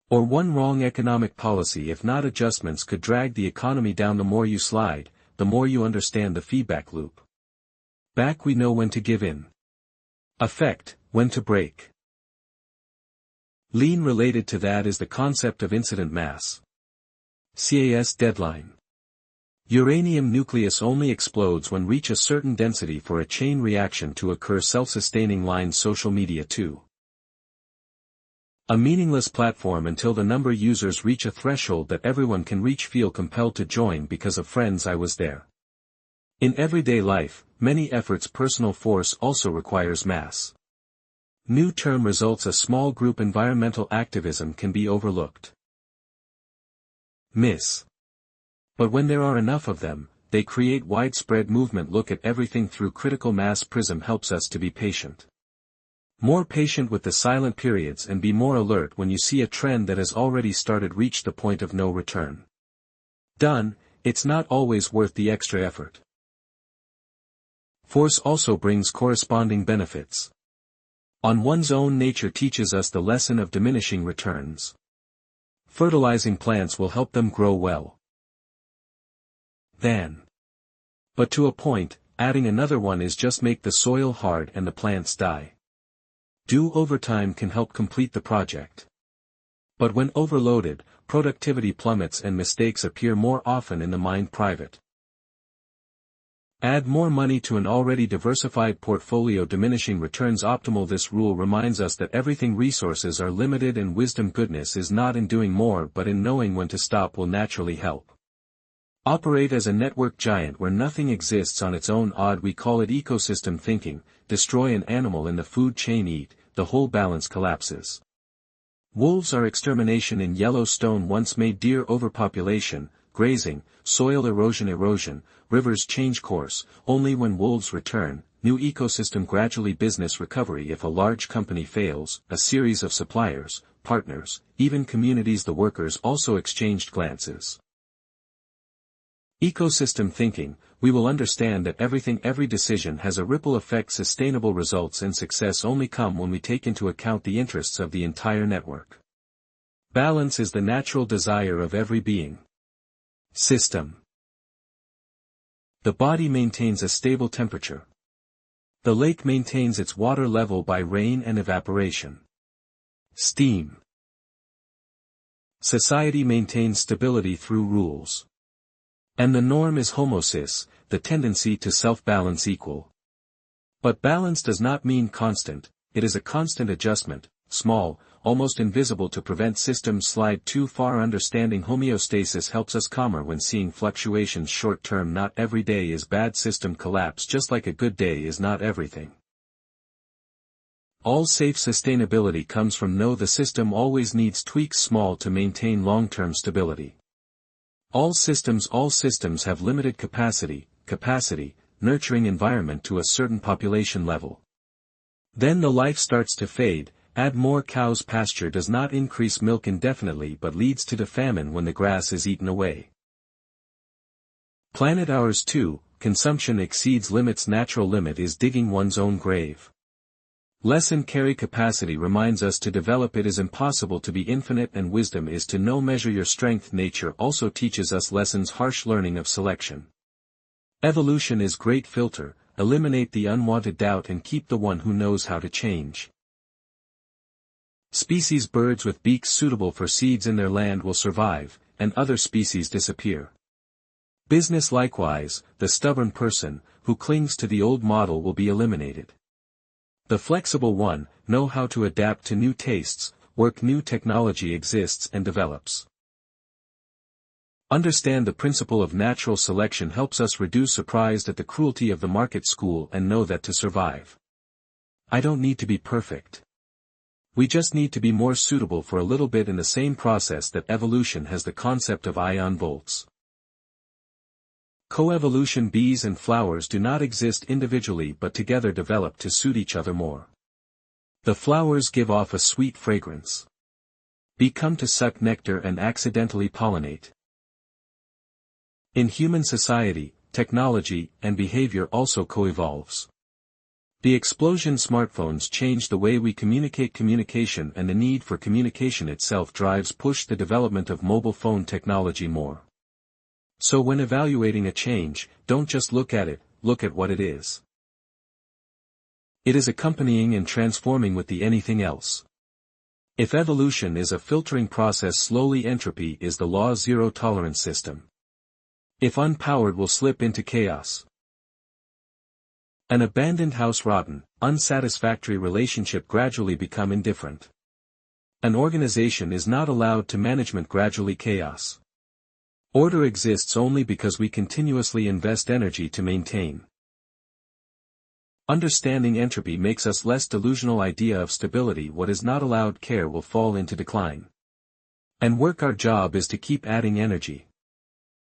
A: Or one wrong economic policy, if not adjustments, could drag the economy down. The more you slide, the more you understand the feedback loop. Back we know when to give in. Effect, when to break. Lean related to that is the concept of incident mass. CAS deadline. Uranium nucleus only explodes when reach a certain density for a chain reaction to occur. Self-sustaining line. Social media too. A meaningless platform until the number users reach a threshold that everyone can reach. Feel compelled to join because of friends. I was there. In everyday life, many efforts. Personal force also requires mass. New term results. A small group. Environmental activism can be overlooked. Miss. But when there are enough of them, they create widespread movement. Look at everything through critical mass prism. Helps us to be patient. More patient with the silent periods and be more alert when you see a trend that has already started. Reach the point of no return. Done, it's not always worth the extra effort. Force also brings corresponding benefits. On one's own nature teaches us the lesson of diminishing returns. Fertilizing plants will help them grow well. But to a point, adding another one is just make the soil hard and the plants die. Do overtime can help complete the project. But when overloaded, productivity plummets and mistakes appear more often in the mind. Private. Add more money to an already diversified portfolio. Diminishing returns optimal. This rule reminds us that everything resources are limited and wisdom. Goodness is not in doing more but in knowing when to stop. Will naturally help. Operate as a network giant where nothing exists on its own. Odd, we call it ecosystem thinking. Destroy an animal in the food chain, eat, the whole balance collapses. Wolves are extermination in Yellowstone once made. Deer overpopulation, grazing, soil erosion, rivers change course, only when wolves return. New ecosystem gradually. Business recovery. If a large company fails, a series of suppliers, partners, even communities. The workers also exchanged glances. Ecosystem thinking, we will understand that every decision has a ripple effect. Sustainable results and success only come when we take into account the interests of the entire network. Balance is the natural desire of every being. System. The body maintains a stable temperature. The lake maintains its water level by rain and evaporation. Steam. Society maintains stability through rules. And the norm is homosis, the tendency to self-balance equal. But balance does not mean constant, it is a constant adjustment, small, almost invisible to prevent systems slide too far. Understanding homeostasis helps us calmer when seeing fluctuations short term. Not every day is bad. System collapse just like a good day is not everything. All safe sustainability comes from know the system always needs tweaks small to maintain long-term stability. All systems have limited capacity, nurturing environment to a certain population level. Then the life starts to fade. Add more cows. Pasture does not increase milk indefinitely but leads to the famine when the grass is eaten away. Planet hours 2, consumption exceeds limits. Natural limit is digging one's own grave. Lesson carry capacity reminds us to develop. It is impossible to be infinite and wisdom is to know measure your strength. Nature also teaches us lessons. Harsh learning of selection. Evolution is great filter, eliminate the unwanted doubt and keep the one who knows how to change. Species birds with beaks suitable for seeds in their land will survive, and other species disappear. Business likewise, the stubborn person, who clings to the old model will be eliminated. The flexible one, know how to adapt to new tastes, work new technology exists and develops. Understand the principle of natural selection helps us reduce surprised at the cruelty of the market school and know that to survive. I don't need to be perfect. We just need to be more suitable for a little bit in the same process that evolution has the concept of ion volts. Coevolution. Bees and flowers do not exist individually but together develop to suit each other more. The flowers give off a sweet fragrance. Bee come to suck nectar and accidentally pollinate. In human society, technology and behavior also coevolves. The explosion smartphones changed the way we communicate. Communication and the need for communication itself push the development of mobile phone technology more. So when evaluating a change, don't just look at it, look at what it is. It is accompanying and transforming with the anything else. If evolution is a filtering process, slowly entropy is the law. Zero tolerance system. If unpowered will slip into chaos. An abandoned house. Rotten, unsatisfactory relationship gradually become indifferent. An organization is not allowed to management. Gradually chaos. Order exists only because we continuously invest energy to maintain. Understanding entropy makes us less delusional. Idea of stability. What is not allowed care will fall into decline. And work. Our job is to keep adding energy.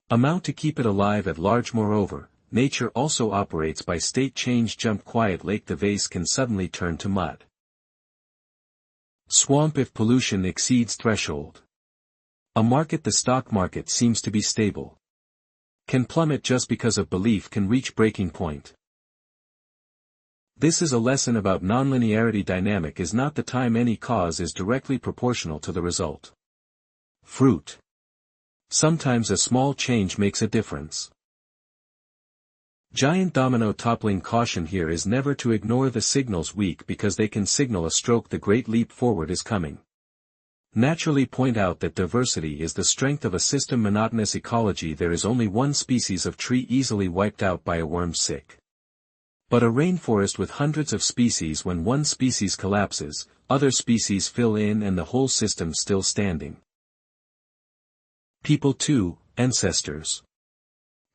A: Amount to keep it alive at large. Moreover, nature also operates by state change. Jump. Quiet lake. The vase can suddenly turn to mud. Swamp. If pollution exceeds threshold. A market. The stock market seems to be stable. Can plummet just because of belief. Can reach breaking point. This is a lesson about nonlinearity. Dynamic is not the time. Any cause is directly proportional to the result. Fruit. Sometimes a small change makes a difference. Giant domino toppling. Caution here is never to ignore the signals weak because they can signal a stroke. The great leap forward is coming. Naturally point out that diversity is the strength of a system. Monotonous ecology. There is only one species of tree easily wiped out by a worm sick. But a rainforest with hundreds of species. When one species collapses, other species fill in and the whole system still standing. People too, ancestors.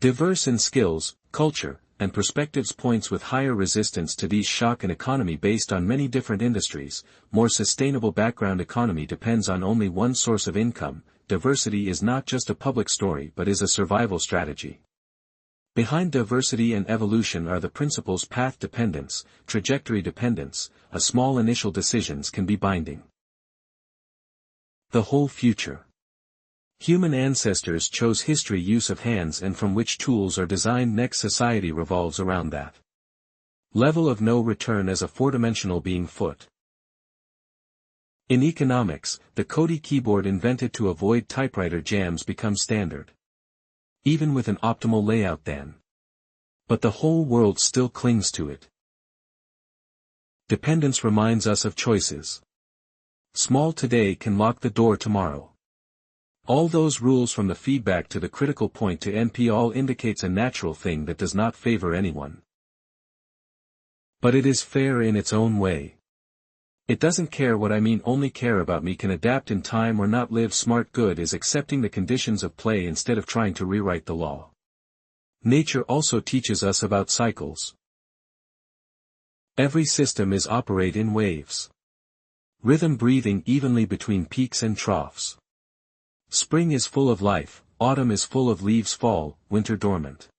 A: Diverse in skills, culture, and perspectives. Points with higher resistance to these shock. An economy based on many different industries, more sustainable background. Economy depends on only one source of income. Diversity is not just a public story but is a survival strategy. Behind diversity and evolution are the principles path dependence, trajectory dependence. A small initial decisions can be binding. The whole future. Human ancestors chose history use of hands and from which tools are designed. Next society revolves around that. Level of no return as a four-dimensional being. Foot. In economics, the Cody keyboard invented to avoid typewriter jams becomes standard. Even with an optimal layout then. But the whole world still clings to it. Dependence reminds us of choices. Small today can lock the door tomorrow. All those rules from the feedback to the critical point to NP all indicates a natural thing that does not favor anyone. But it is fair in its own way. It doesn't care what I mean, only care about me. Can adapt in time or not live smart. Good is accepting the conditions of play instead of trying to rewrite the law. Nature also teaches us about cycles. Every system is operate in waves. Rhythm breathing evenly between peaks and troughs. Spring is full of life, autumn is full of leaves, fall, winter dormant.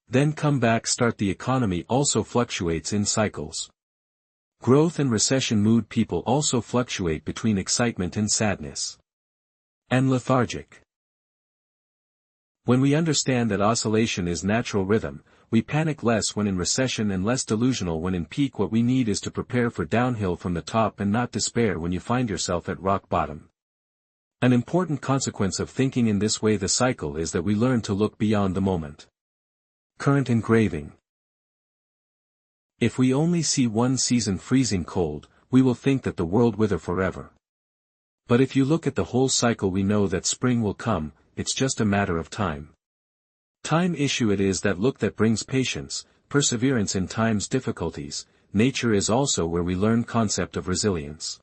A: Then come back start. The economy also fluctuates in cycles. Growth and recession mood. People also fluctuate between excitement and sadness. And lethargic. When we understand that oscillation is natural rhythm, we panic less when in recession and less delusional when in peak. What we need is to prepare for downhill from the top and not despair when you find yourself at rock bottom. An important consequence of thinking in this way the cycle is that we learn to look beyond the moment. Current engraving. If we only see one season freezing cold, we will think that the world wither forever. But if you look at the whole cycle we know that spring will come, it's just a matter of time. Time issue it is that look that brings patience, perseverance in time's difficulties. Nature is also where we learn concept of resilience.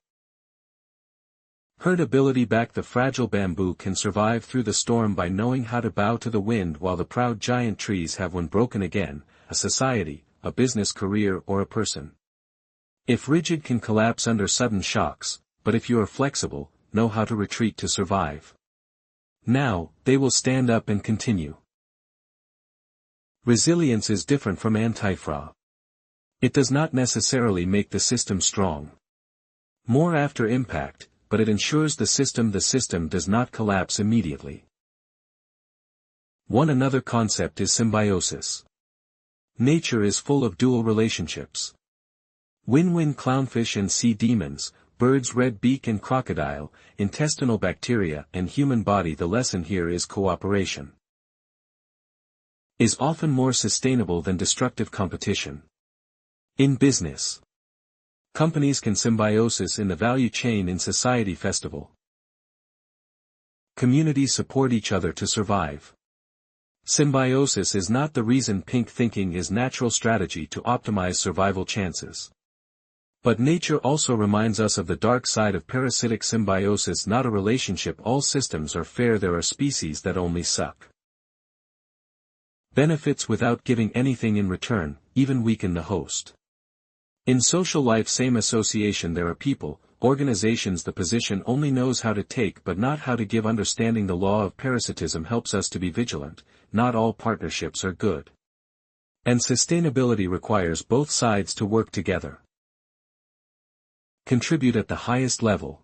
A: Herd ability back. The fragile bamboo can survive through the storm by knowing how to bow to the wind, while the proud giant trees have when broken again, a society, a business career or a person. If rigid can collapse under sudden shocks, but if you are flexible, know how to retreat to survive. Now, they will stand up and continue. Resilience is different from anti-fra. It does not necessarily make the system strong. More after impact, but it ensures the system does not collapse immediately. Another concept is symbiosis. Nature is full of dual relationships. Win-win. Clownfish and sea demons, birds, red beak and crocodile, intestinal bacteria and human body. The lesson here is cooperation is often more sustainable than destructive competition. In business, companies can symbiosis in the value chain. In society, festival communities support each other to survive. Symbiosis is not the reason. Pink thinking is natural strategy to optimize survival chances. But nature also reminds us of the dark side of parasitic symbiosis. Not a relationship. All systems are fair. There are species that only suck benefits without giving anything in return, even weaken the host. In social life, same association. There are people, organizations. The position only knows how to take but not how to give. Understanding the law of parasitism helps us to be vigilant. Not all partnerships are good. And sustainability requires both sides to work together. Contribute at the highest level.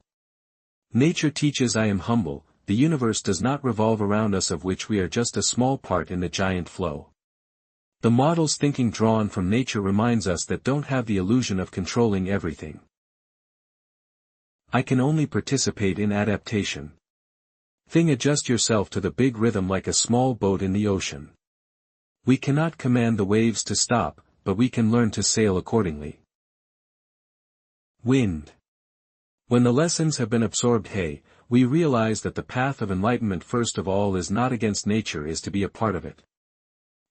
A: Nature teaches I am humble. The universe does not revolve around us, of which we are just a small part in the giant flow. The models thinking drawn from nature reminds us that don't have the illusion of controlling everything. I can only participate in adaptation. Adjust yourself to the big rhythm like a small boat in the ocean. We cannot command the waves to stop, but we can learn to sail accordingly. Wind. When the lessons have been absorbed, we realize that the path of enlightenment first of all is not against nature, is to be a part of it.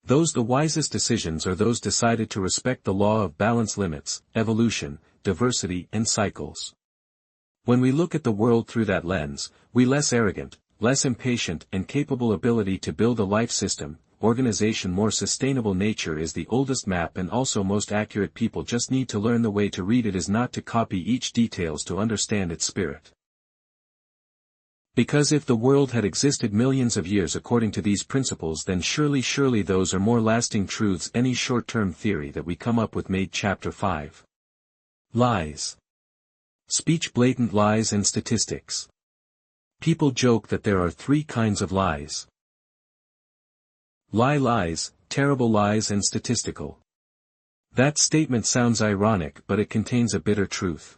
A: The wisest decisions are those decided to respect the law of balance, limits, evolution, diversity and cycles. When we look at the world through that lens, we less arrogant, less impatient and capable ability to build a life system, organization more sustainable. Nature is the oldest map and also most accurate. People just need to learn the way to read it, is not to copy each details, to understand its spirit. Because if the world had existed millions of years according to these principles, then surely those are more lasting truths any short-term theory that we come up with made. Chapter 5. Lies. Speech. Blatant lies and statistics. People joke that there are 3 kinds of lies. Lies, terrible lies and statistical. That statement sounds ironic, but it contains a bitter truth.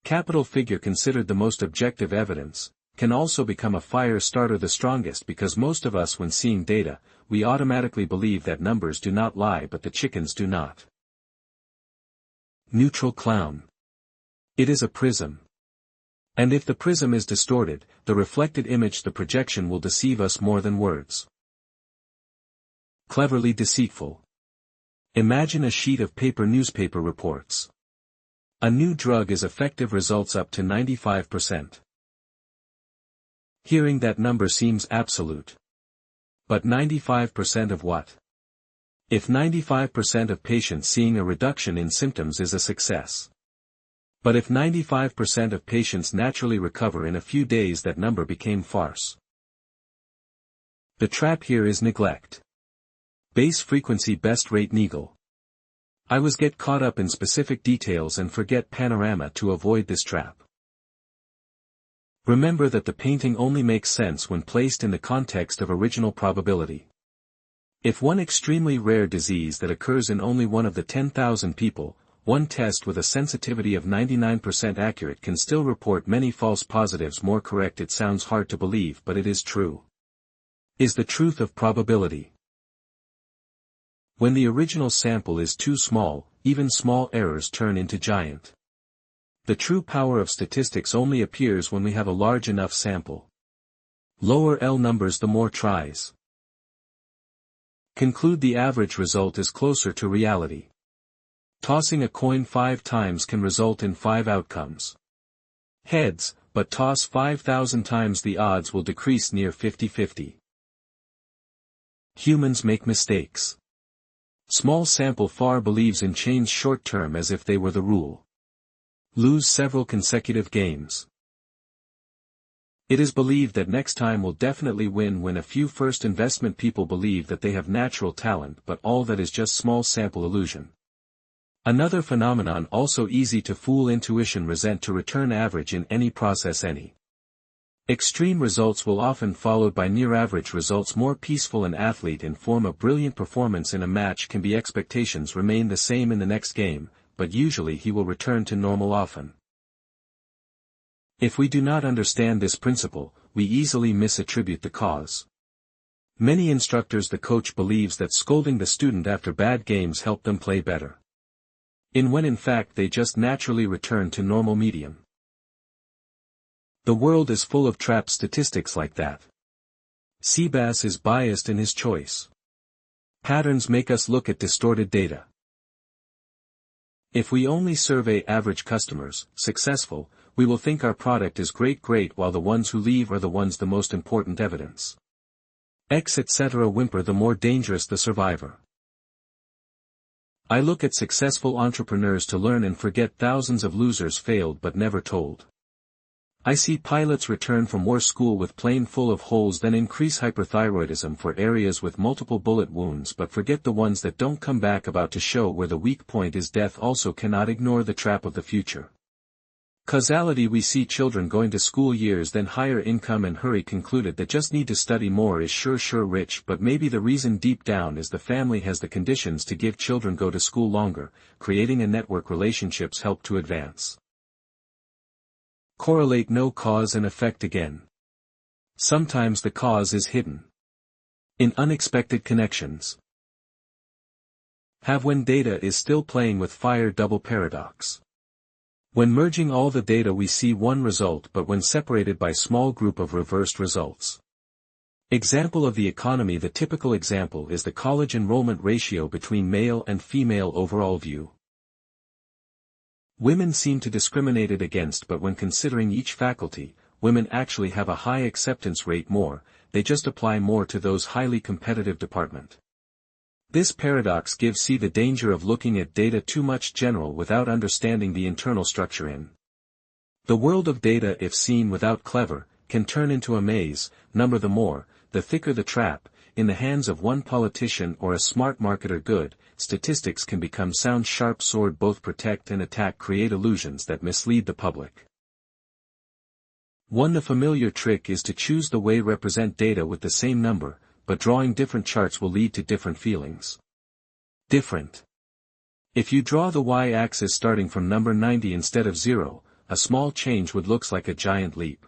A: Capital figure, considered the most objective evidence, can also become a fire starter, the strongest, because most of us, when seeing data, we automatically believe that numbers do not lie but the chickens do not. Neutral clown. It is a prism. And if the prism is distorted, the reflected image, the projection, will deceive us more than words. Cleverly deceitful. Imagine a sheet of paper. Newspaper reports. A new drug is effective, results up to 95%. Hearing that number seems absolute. But 95% of what? If 95% of patients seeing a reduction in symptoms is a success. But if 95% of patients naturally recover in a few days, that number became farce. The trap here is neglect. Base frequency best rate needle. I was get caught up in specific details and forget panorama to avoid this trap. Remember that the painting only makes sense when placed in the context of original probability. If one extremely rare disease that occurs in only one of the 10,000 people, one test with a sensitivity of 99% accurate can still report many false positives more correct. It sounds hard to believe, but it is true. Is the truth of probability. When the original sample is too small, even small errors turn into giant. The true power of statistics only appears when we have a large enough sample. Lower L numbers the more tries. Conclude the average result is closer to reality. Tossing a coin 5 times can result in 5 outcomes. Heads, but toss 5,000 times the odds will decrease near 50-50. Humans make mistakes. Small sample far believes in change short term as if they were the rule. Lose several consecutive games. It is believed that next time will definitely win when a few first investment people believe that they have natural talent, but all that is just small sample illusion. Another phenomenon also easy to fool: intuition resent to return average in any process. Any extreme results will often followed by near-average results. More peaceful an athlete in form a brilliant performance in a match can be. Expectations remain the same in the next game, but usually he will return to normal often. If we do not understand this principle, we easily misattribute the cause. Many instructors, the coach believes that scolding the student after bad games help them play better. When in fact they just naturally return to normal medium. The world is full of trap statistics like that. Seabass is biased in his choice. Patterns make us look at distorted data. If we only survey average customers, successful, we will think our product is great, while the ones who leave are the ones the most important evidence. Etc. Whimper, the more dangerous the survivor. I look at successful entrepreneurs to learn and forget thousands of losers failed but never told. I see pilots return from war school with plane full of holes, then increase hyperthyroidism for areas with multiple bullet wounds, but forget the ones that don't come back, about to show where the weak point is. Death also cannot ignore the trap of the future. Causality: we see children going to school years, then higher income and hurry, concluded that just need to study more is sure rich, but maybe the reason deep down is the family has the conditions to give children go to school longer, creating a network. Relationships help to advance. Correlate: no cause and effect again. Sometimes the cause is hidden in unexpected connections. Have when data is still playing with fire. Double paradox. When merging all the data we see one result, but when separated by small group of reversed results. Example of the economy: the typical example is the college enrollment ratio between male and female overall view. Women seem to discriminated against, but when considering each faculty, women actually have a high acceptance rate. More, they just apply more to those highly competitive department. This paradox gives see the danger of looking at data too much general without understanding the internal structure in the world of data. If seen without clever, can turn into a maze. Number: the more, the thicker the trap. In the hands of one politician or a smart marketer, good statistics can become sound sharp sword. Both protect and attack, create illusions that mislead the public. 1. The familiar trick is to choose the way represent data with the same number, but drawing different charts will lead to different feelings. Different. If you draw the y-axis starting from number 90 instead of 0, a small change would look like a giant leap.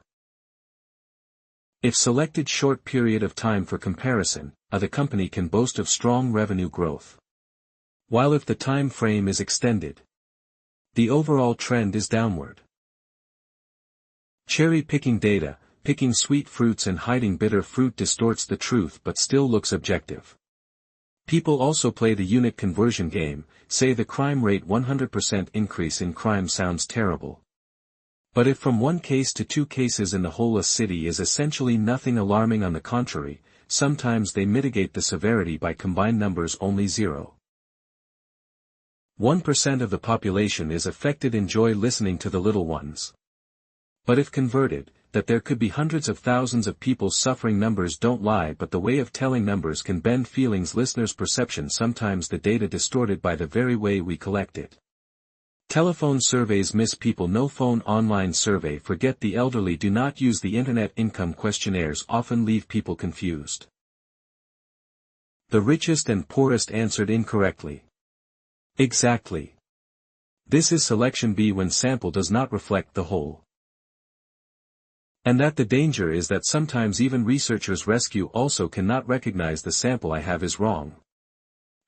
A: If selected short period of time for comparison, the company can boast of strong revenue growth. While if the time frame is extended, the overall trend is downward. Cherry-picking data, picking sweet fruits and hiding bitter fruit distorts the truth but still looks objective. People also play the unit conversion game, say the crime rate 100% increase in crime sounds terrible. But if from 1 case to 2 cases in the whole a city is essentially nothing alarming. On the contrary, sometimes they mitigate the severity by combined numbers only 0. 1% of the population is affected. Enjoy listening to the little ones. But if converted, that there could be hundreds of thousands of people suffering. Numbers don't lie, but the way of telling numbers can bend feelings. Listeners' perception, sometimes the data distorted by the very way we collect it. Telephone surveys miss people. No phone. Online survey. Forget the elderly. Do not use the internet. Income questionnaires often leave people confused. The richest and poorest answered incorrectly. Exactly. This is selection B when sample does not reflect the whole. And that the danger is that sometimes even researchers rescue also cannot recognize the sample I have is wrong.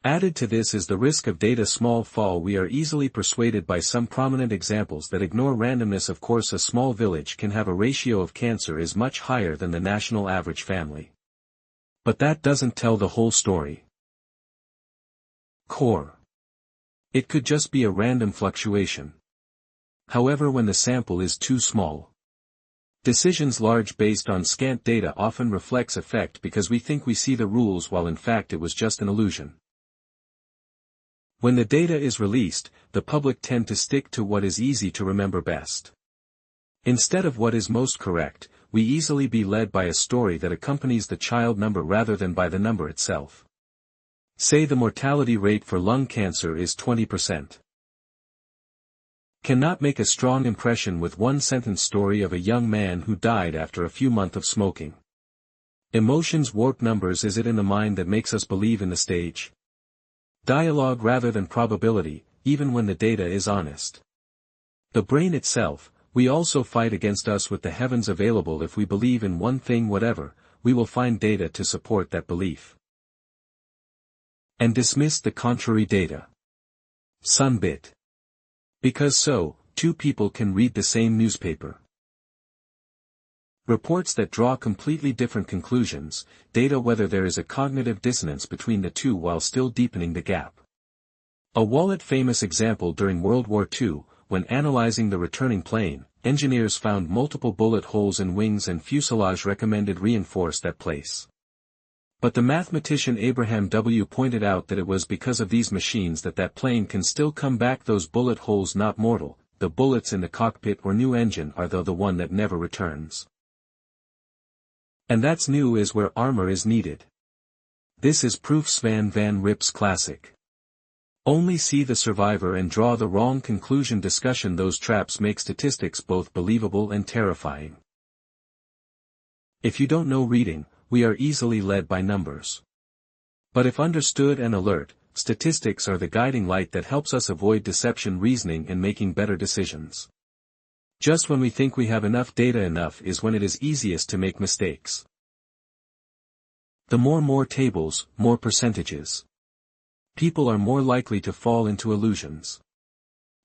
A: Added to this is the risk of data small fall. We are easily persuaded by some prominent examples that ignore randomness. Of course, a small village can have a ratio of cancer is much higher than the national average family. But that doesn't tell the whole story. Core. It could just be a random fluctuation. However, when the sample is too small, decisions large based on scant data often reflects effect because we think we see the rules while in fact it was just an illusion. When the data is released, the public tend to stick to what is easy to remember best. Instead of what is most correct, we easily be led by a story that accompanies the child number rather than by the number itself. Say the mortality rate for lung cancer is 20%. Cannot make a strong impression with one sentence story of a young man who died after a few months of smoking. Emotions warp numbers. Is it in the mind that makes us believe in the stage? Dialogue rather than probability, even when the data is honest. The brain itself, we also fight against us with the heavens available. If we believe in one thing whatever, we will find data to support that belief. And dismiss the contrary data. Sunbit. Because so, two people can read the same newspaper. Reports that draw completely different conclusions, data whether there is a cognitive dissonance between the two while still deepening the gap. A wallet-famous example during World War II, when analyzing the returning plane, engineers found multiple bullet holes in wings and fuselage recommended reinforce that place. But the mathematician Abraham W. pointed out that it was because of these machines that plane can still come back. Those bullet holes not mortal, the bullets in the cockpit or new engine are the one that never returns. And that's new is where armor is needed. This is proof. Sven Van Rip's classic. Only see the survivor and draw the wrong conclusion. Discussion. Those traps make statistics both believable and terrifying. If you don't know reading, we are easily led by numbers. But if understood and alert, statistics are the guiding light that helps us avoid deception. Reasoning and making better decisions. Just when we think we have enough data, enough is when it is easiest to make mistakes. The more tables, more percentages. People are more likely to fall into illusions.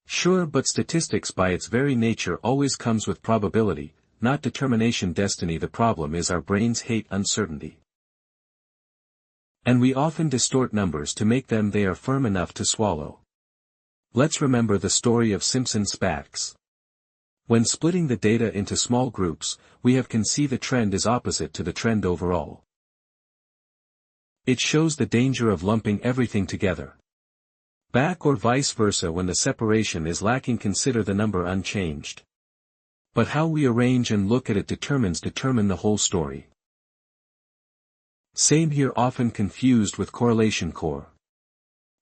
A: Sure, but statistics by its very nature always comes with probability, not determination. Destiny. The problem is our brains hate uncertainty. And we often distort numbers to make them they are firm enough to swallow. Let's remember the story of Simpson Spax. When splitting the data into small groups, we can see the trend is opposite to the trend overall. It shows the danger of lumping everything together. Back or vice versa. When the separation is lacking, consider the number unchanged. But how we arrange and look at it determine the whole story. Same here, often confused with correlation. Core.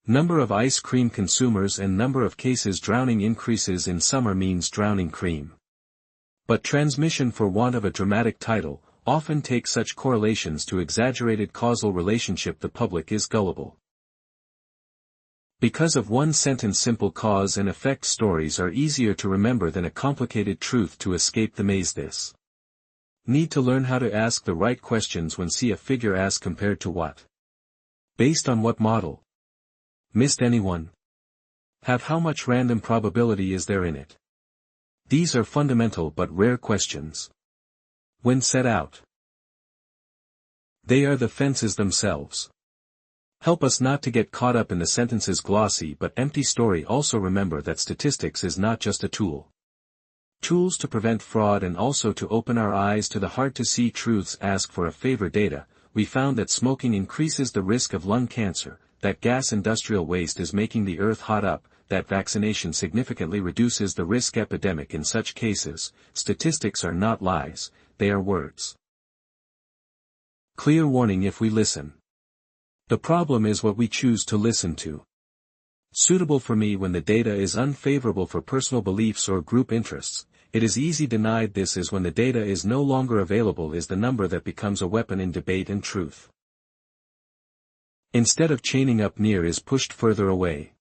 A: Number of ice cream consumers and number of cases drowning increases in summer means drowning cream. But transmission, for want of a dramatic title, often take such correlations to exaggerated causal relationship. The public is gullible. Because of one sentence simple cause and effect stories are easier to remember than a complicated truth to escape the maze. This need to learn how to ask the right questions when see a figure. Ask compared to what? Based on what model? Missed anyone? Have how much random probability is there in it? These are fundamental but rare questions. When set out, they are the fences themselves. Help us not to get caught up in the sentence's glossy but empty story. Also remember that statistics is not just a tool. Tools to prevent fraud and also to open our eyes to the hard to see truths. Ask for a favor. Data. We found that smoking increases the risk of lung cancer, that gas industrial waste is making the earth hot up, that vaccination significantly reduces the risk epidemic in such cases. Statistics are not lies, they are words. Clear warning if we listen. The problem is what we choose to listen to. Suitable for me when the data is unfavorable for personal beliefs or group interests. It is easy denied. This is when the data is no longer available is the number that becomes a weapon in debate and truth. Instead of chaining up near is pushed further away.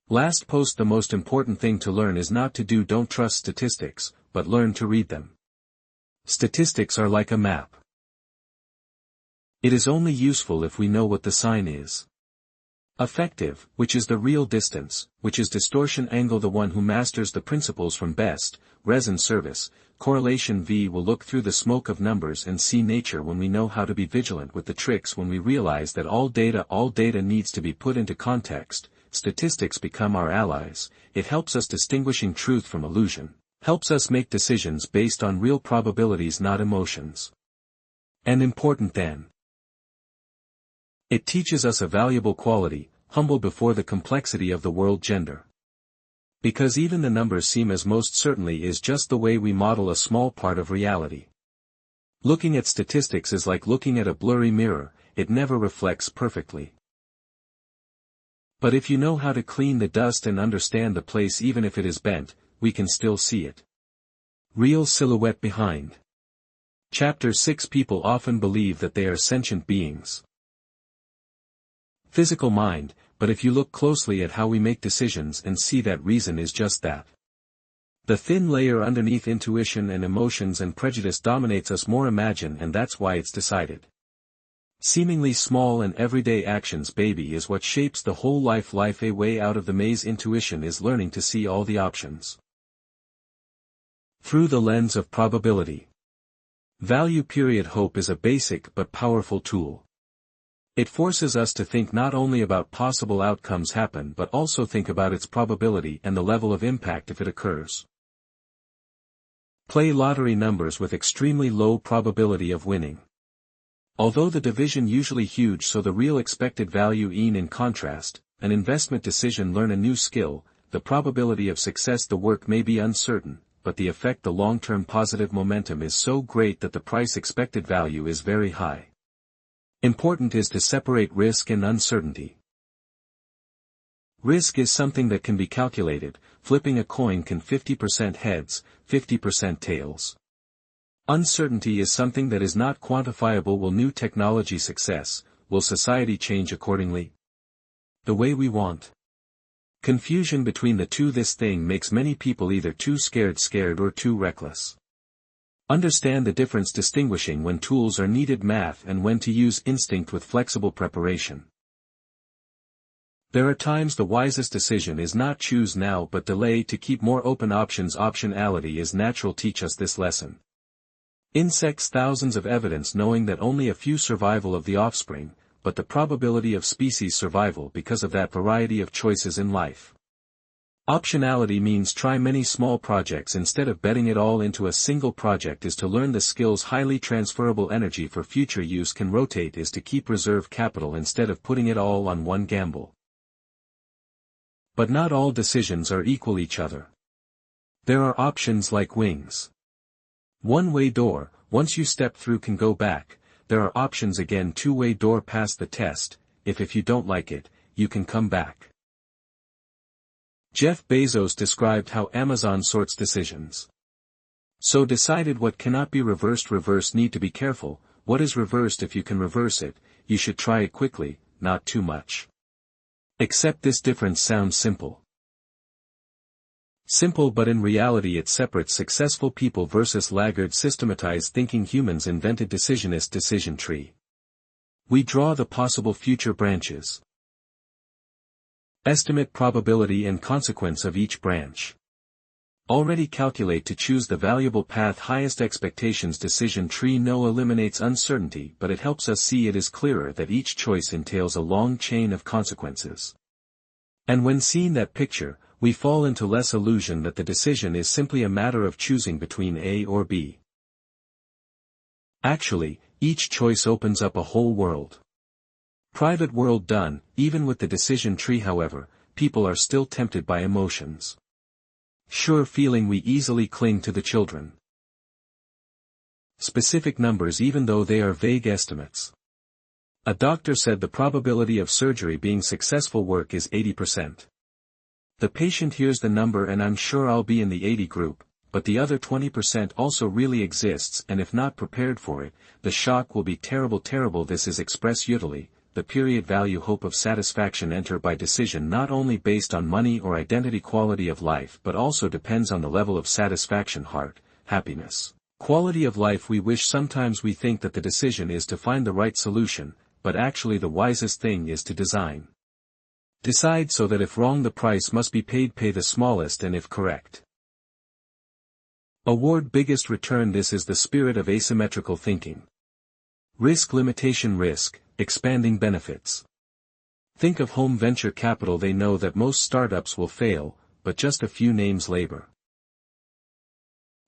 A: Last post. The most important thing to learn is not to do. Don't trust statistics, but learn to read them. Statistics are like a map. It is only useful if we know what the sign is. Effective, which is the real distance, which is distortion angle. The one who masters the principles from best, res and service, correlation V will look through the smoke of numbers and see nature. When we know how to be vigilant with the tricks, when we realize that all data needs to be put into context, statistics become our allies. It helps us distinguishing truth from illusion, helps us make decisions based on real probabilities, not emotions. And important then. It teaches us a valuable quality, humble before the complexity of the world. Gender. Because even the numbers seem as most certainly is just the way we model a small part of reality. Looking at statistics is like looking at a blurry mirror, it never reflects perfectly. But if you know how to clean the dust and understand the place even if it is bent, we can still see it. Real silhouette behind. Chapter 6. People often believe that they are sentient beings. Physical mind, but if you look closely at how we make decisions and see that reason is just that. The thin layer underneath intuition and emotions and prejudice dominates us more. Imagine, and that's why it's decided. Seemingly small and everyday actions. Baby is what shapes the whole life. A way out of the maze. Intuition is learning to see all the options through the lens of probability. Value. Hope is a basic but powerful tool. It forces us to think not only about possible outcomes happen but also think about its probability and the level of impact if it occurs. Play lottery. Numbers with extremely low probability of winning. Although the division usually huge, so the real expected value. In contrast, an investment decision. Learn a new skill, the probability of success. The work may be uncertain, but the effect, the long-term positive momentum is so great that the price expected value is very high. Important is to separate risk and uncertainty. Risk is something that can be calculated. Flipping a coin can 50% heads, 50% tails. Uncertainty is something that is not quantifiable. Will new technology success? Will society change accordingly? The way we want? Confusion between the two. This thing makes many people either too scared or too reckless. Understand the difference, distinguishing when tools are needed, math, and when to use instinct with flexible preparation. There are times the wisest decision is not choose now but delay to keep more open options. Optionality is natural. Teach us this lesson. Insects. Thousands of evidence knowing that only a few survival of the offspring, but the probability of species survival because of that variety of choices in life. Optionality means try many small projects instead of betting it all into a single project. Is to learn the skills. Highly transferable. Energy for future use can rotate. Is to keep reserve capital instead of putting it all on one gamble. But not all decisions are equal each other. There are options like wings. One-way door, once you step through can go back. There are options again. Two-way door. Pass the test, if you don't like it, you can come back. Jeff Bezos described how Amazon sorts decisions. So decided what cannot be reversed. Reverse. Need to be careful. What is reversed? If you can reverse it, you should try it quickly, not too much. Except this difference sounds simple. Simple, but in reality it separates successful people versus laggards. Systematized thinking. Humans invented decisionist decision tree. We draw the possible future branches. Estimate probability and consequence of each branch. Already calculate to choose the valuable path. Highest expectations. Decision tree. No eliminates uncertainty, but it helps us see it is clearer that each choice entails a long chain of consequences. And when seeing that picture, we fall into less illusion that the decision is simply a matter of choosing between A or B. Actually, each choice opens up a whole world. Private world. Done, even with the decision tree. However, people are still tempted by emotions. Sure feeling we easily cling to the children. Specific numbers even though they are vague estimates. A doctor said the probability of surgery being successful work is 80%. The patient hears the number and I'm sure I'll be in the 80 group, but the other 20% also really exists and if not prepared for it, the shock will be terrible. This is express utility, the period value hope of satisfaction enter by decision not only based on money or identity quality of life but also depends on the level of satisfaction heart, happiness, quality of life we wish sometimes we think that the decision is to find the right solution, but actually the wisest thing is to decide so that if wrong the price must be paid pay the smallest and if correct. Award biggest return this is the spirit of asymmetrical thinking. Risk limitation risk, expanding benefits. Think of home venture capital they know that most startups will fail, but just a few names labor.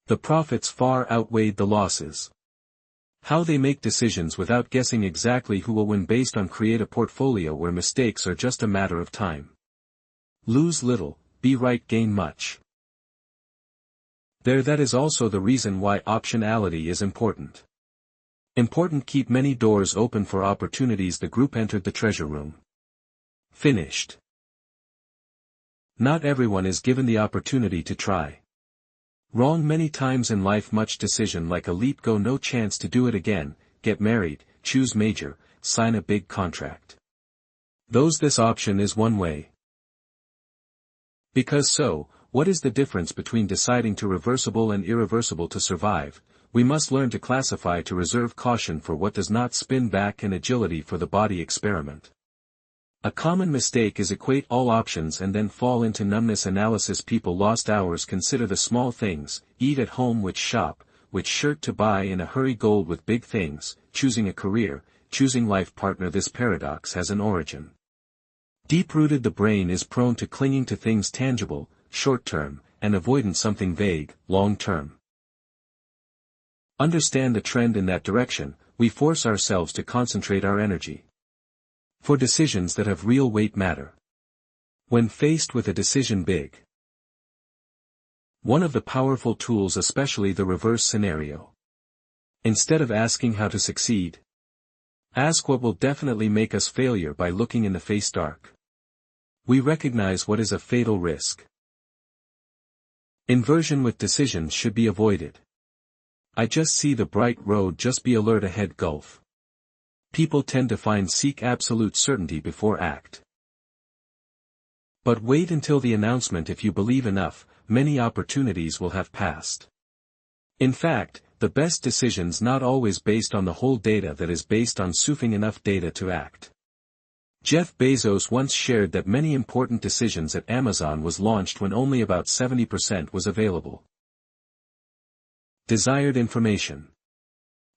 A: The profits far outweighed the losses. How they make decisions without guessing exactly who will win based on create a portfolio where mistakes are just a matter of time. Lose little, be right gain much. That is also the reason why optionality is important. Important keep many doors open for opportunities the group entered the treasure room. Finished. Not everyone is given the opportunity to try. Wrong many times in life much decision like a leap go no chance to do it again, get married, choose major, sign a big contract. This option is one way. Because so, what is the difference between deciding to reversible and irreversible to survive? We must learn to classify to reserve caution for what does not spin back and agility for the body experiment. A common mistake is equate all options and then fall into numbness analysis. People lost hours consider the small things, eat at home, which shop, which shirt to buy in a hurry, gold with big things, choosing a career, choosing life partner. This paradox has an origin. Deep-rooted the brain is prone to clinging to things tangible, short-term, and avoiding something vague, long-term. Understand the trend in that direction, we force ourselves to concentrate our energy. For decisions that have real weight matter. When faced with a decision big. One of the powerful tools, especially the reverse scenario. Instead of asking how to succeed, ask what will definitely make us failure by looking in the face dark. We recognize what is a fatal risk. Inversion with decisions should be avoided. I just see the bright road, just be alert ahead gulf. People tend to seek absolute certainty before act. But wait until the announcement. If you believe enough, many opportunities will have passed. In fact, the best decisions not always based on the whole data, that is based on spoofing enough data to act. Jeff Bezos once shared that many important decisions at Amazon was launched when only about 70% was available. Desired information.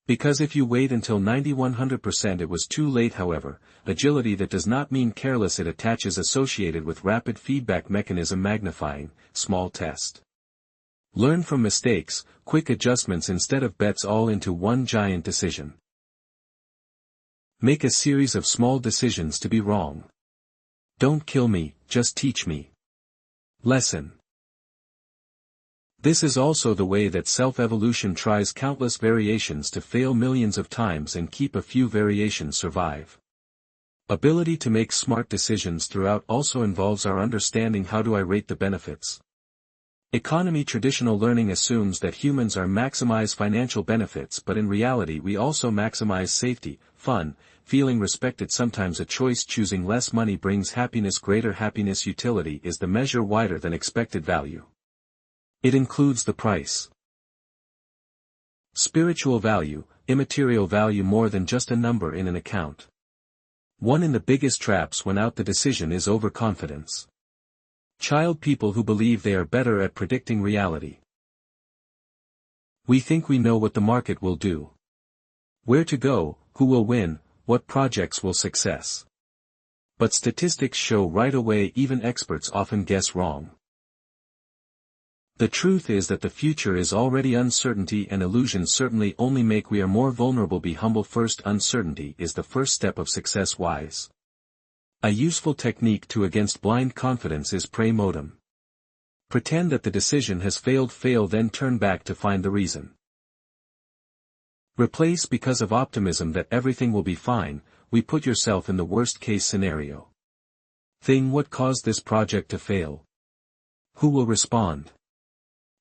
A: Because if you wait until 90-100% it was too late. However, agility that does not mean careless, it attaches associated with rapid feedback mechanism, magnifying, small test. Learn from mistakes, quick adjustments instead of bets all into one giant decision. Make a series of small decisions to be wrong. Don't kill me, just teach me. Lesson. This is also the way that self-evolution tries countless variations to fail millions of times and keep a few variations survive. Ability to make smart decisions throughout also involves our understanding how do I rate the benefits. Economy traditional learning assumes that humans are maximize financial benefits, but in reality we also maximize safety, fun, feeling respected. Sometimes a choice choosing less money brings happiness. Greater happiness. Utility is the measure wider than expected value. It includes the price. Spiritual value, immaterial value, more than just a number in an account. One in the biggest traps when out the decision is overconfidence. Child people who believe they are better at predicting reality. We think we know what the market will do. Where to go, who will win, what projects will success. But statistics show right away even experts often guess wrong. The truth is that the future is already uncertainty, and illusions certainly only make we are more vulnerable. Be humble first. Uncertainty is the first step of success. Wise. A useful technique to against blind confidence is pre modem. Pretend that the decision has failed, then turn back to find the reason. Replace because of optimism that everything will be fine, we put yourself in the worst case scenario. What caused this project to fail? Who will respond?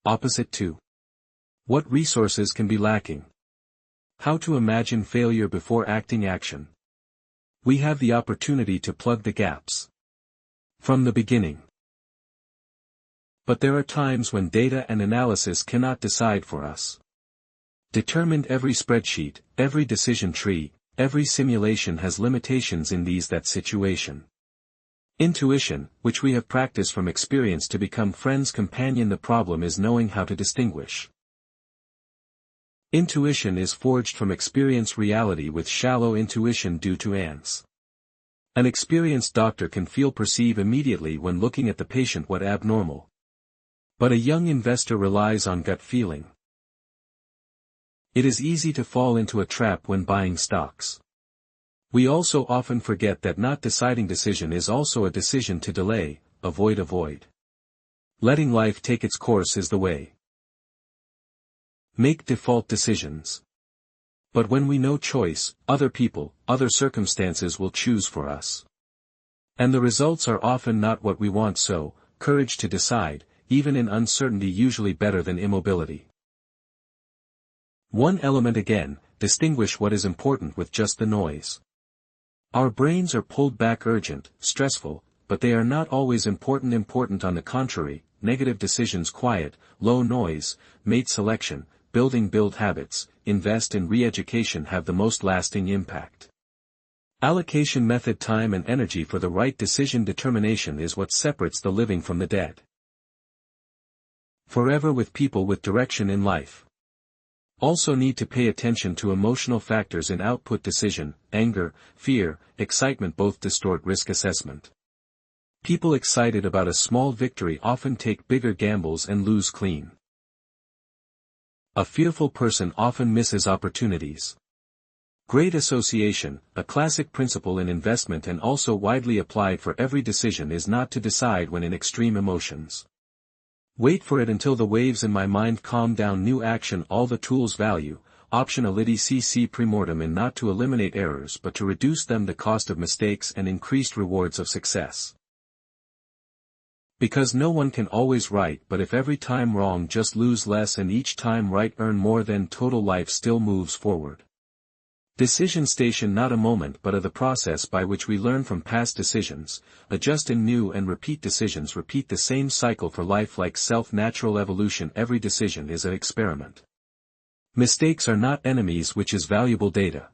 A: Opposite to. What resources can be lacking? How to imagine failure before acting action. We have the opportunity to plug the gaps. From the beginning. But there are times when data and analysis cannot decide for us. Determined every spreadsheet, every decision tree, every simulation has limitations in that situation. Intuition, which we have practiced from experience to become friends companion. The problem is knowing how to distinguish. Intuition is forged from experience. Reality with shallow intuition due to ants. An experienced doctor can perceive immediately when looking at the patient what abnormal. But a young investor relies on gut feeling. It is easy to fall into a trap when buying stocks. We also often forget that not deciding decision is also a decision to delay, avoid. Letting life take its course is the way. Make default decisions. But when we know choice, other people, other circumstances will choose for us. And the results are often not what we want, so, courage to decide, even in uncertainty, usually better than immobility. One element again, distinguish what is important with just the noise. Our brains are pulled back urgent, stressful, but they are not always important. On the contrary, negative decisions quiet, low noise, mate selection, build habits, invest in re-education have the most lasting impact. Allocation method. Time and energy for the right decision. Determination is what separates the living from the dead. Forever with people with direction in life. Also need to pay attention to emotional factors in output decision. Anger, fear, excitement both distort risk assessment. People excited about a small victory often take bigger gambles and lose clean. A fearful person often misses opportunities. Great association, a classic principle in investment and also widely applied for every decision, is not to decide when in extreme emotions. Wait for it until the waves in my mind calm down. New action. All the tools value, option cc premortem, and not to eliminate errors but to reduce them, the cost of mistakes and increased rewards of success. Because no one can always right, but if every time wrong just lose less and each time right earn more, then total life still moves forward. Decision station, not a moment but the process by which we learn from past decisions, adjust in new and repeat decisions. Repeat the same cycle for life like self-natural evolution. Every decision is an experiment. Mistakes are not enemies, which is valuable data.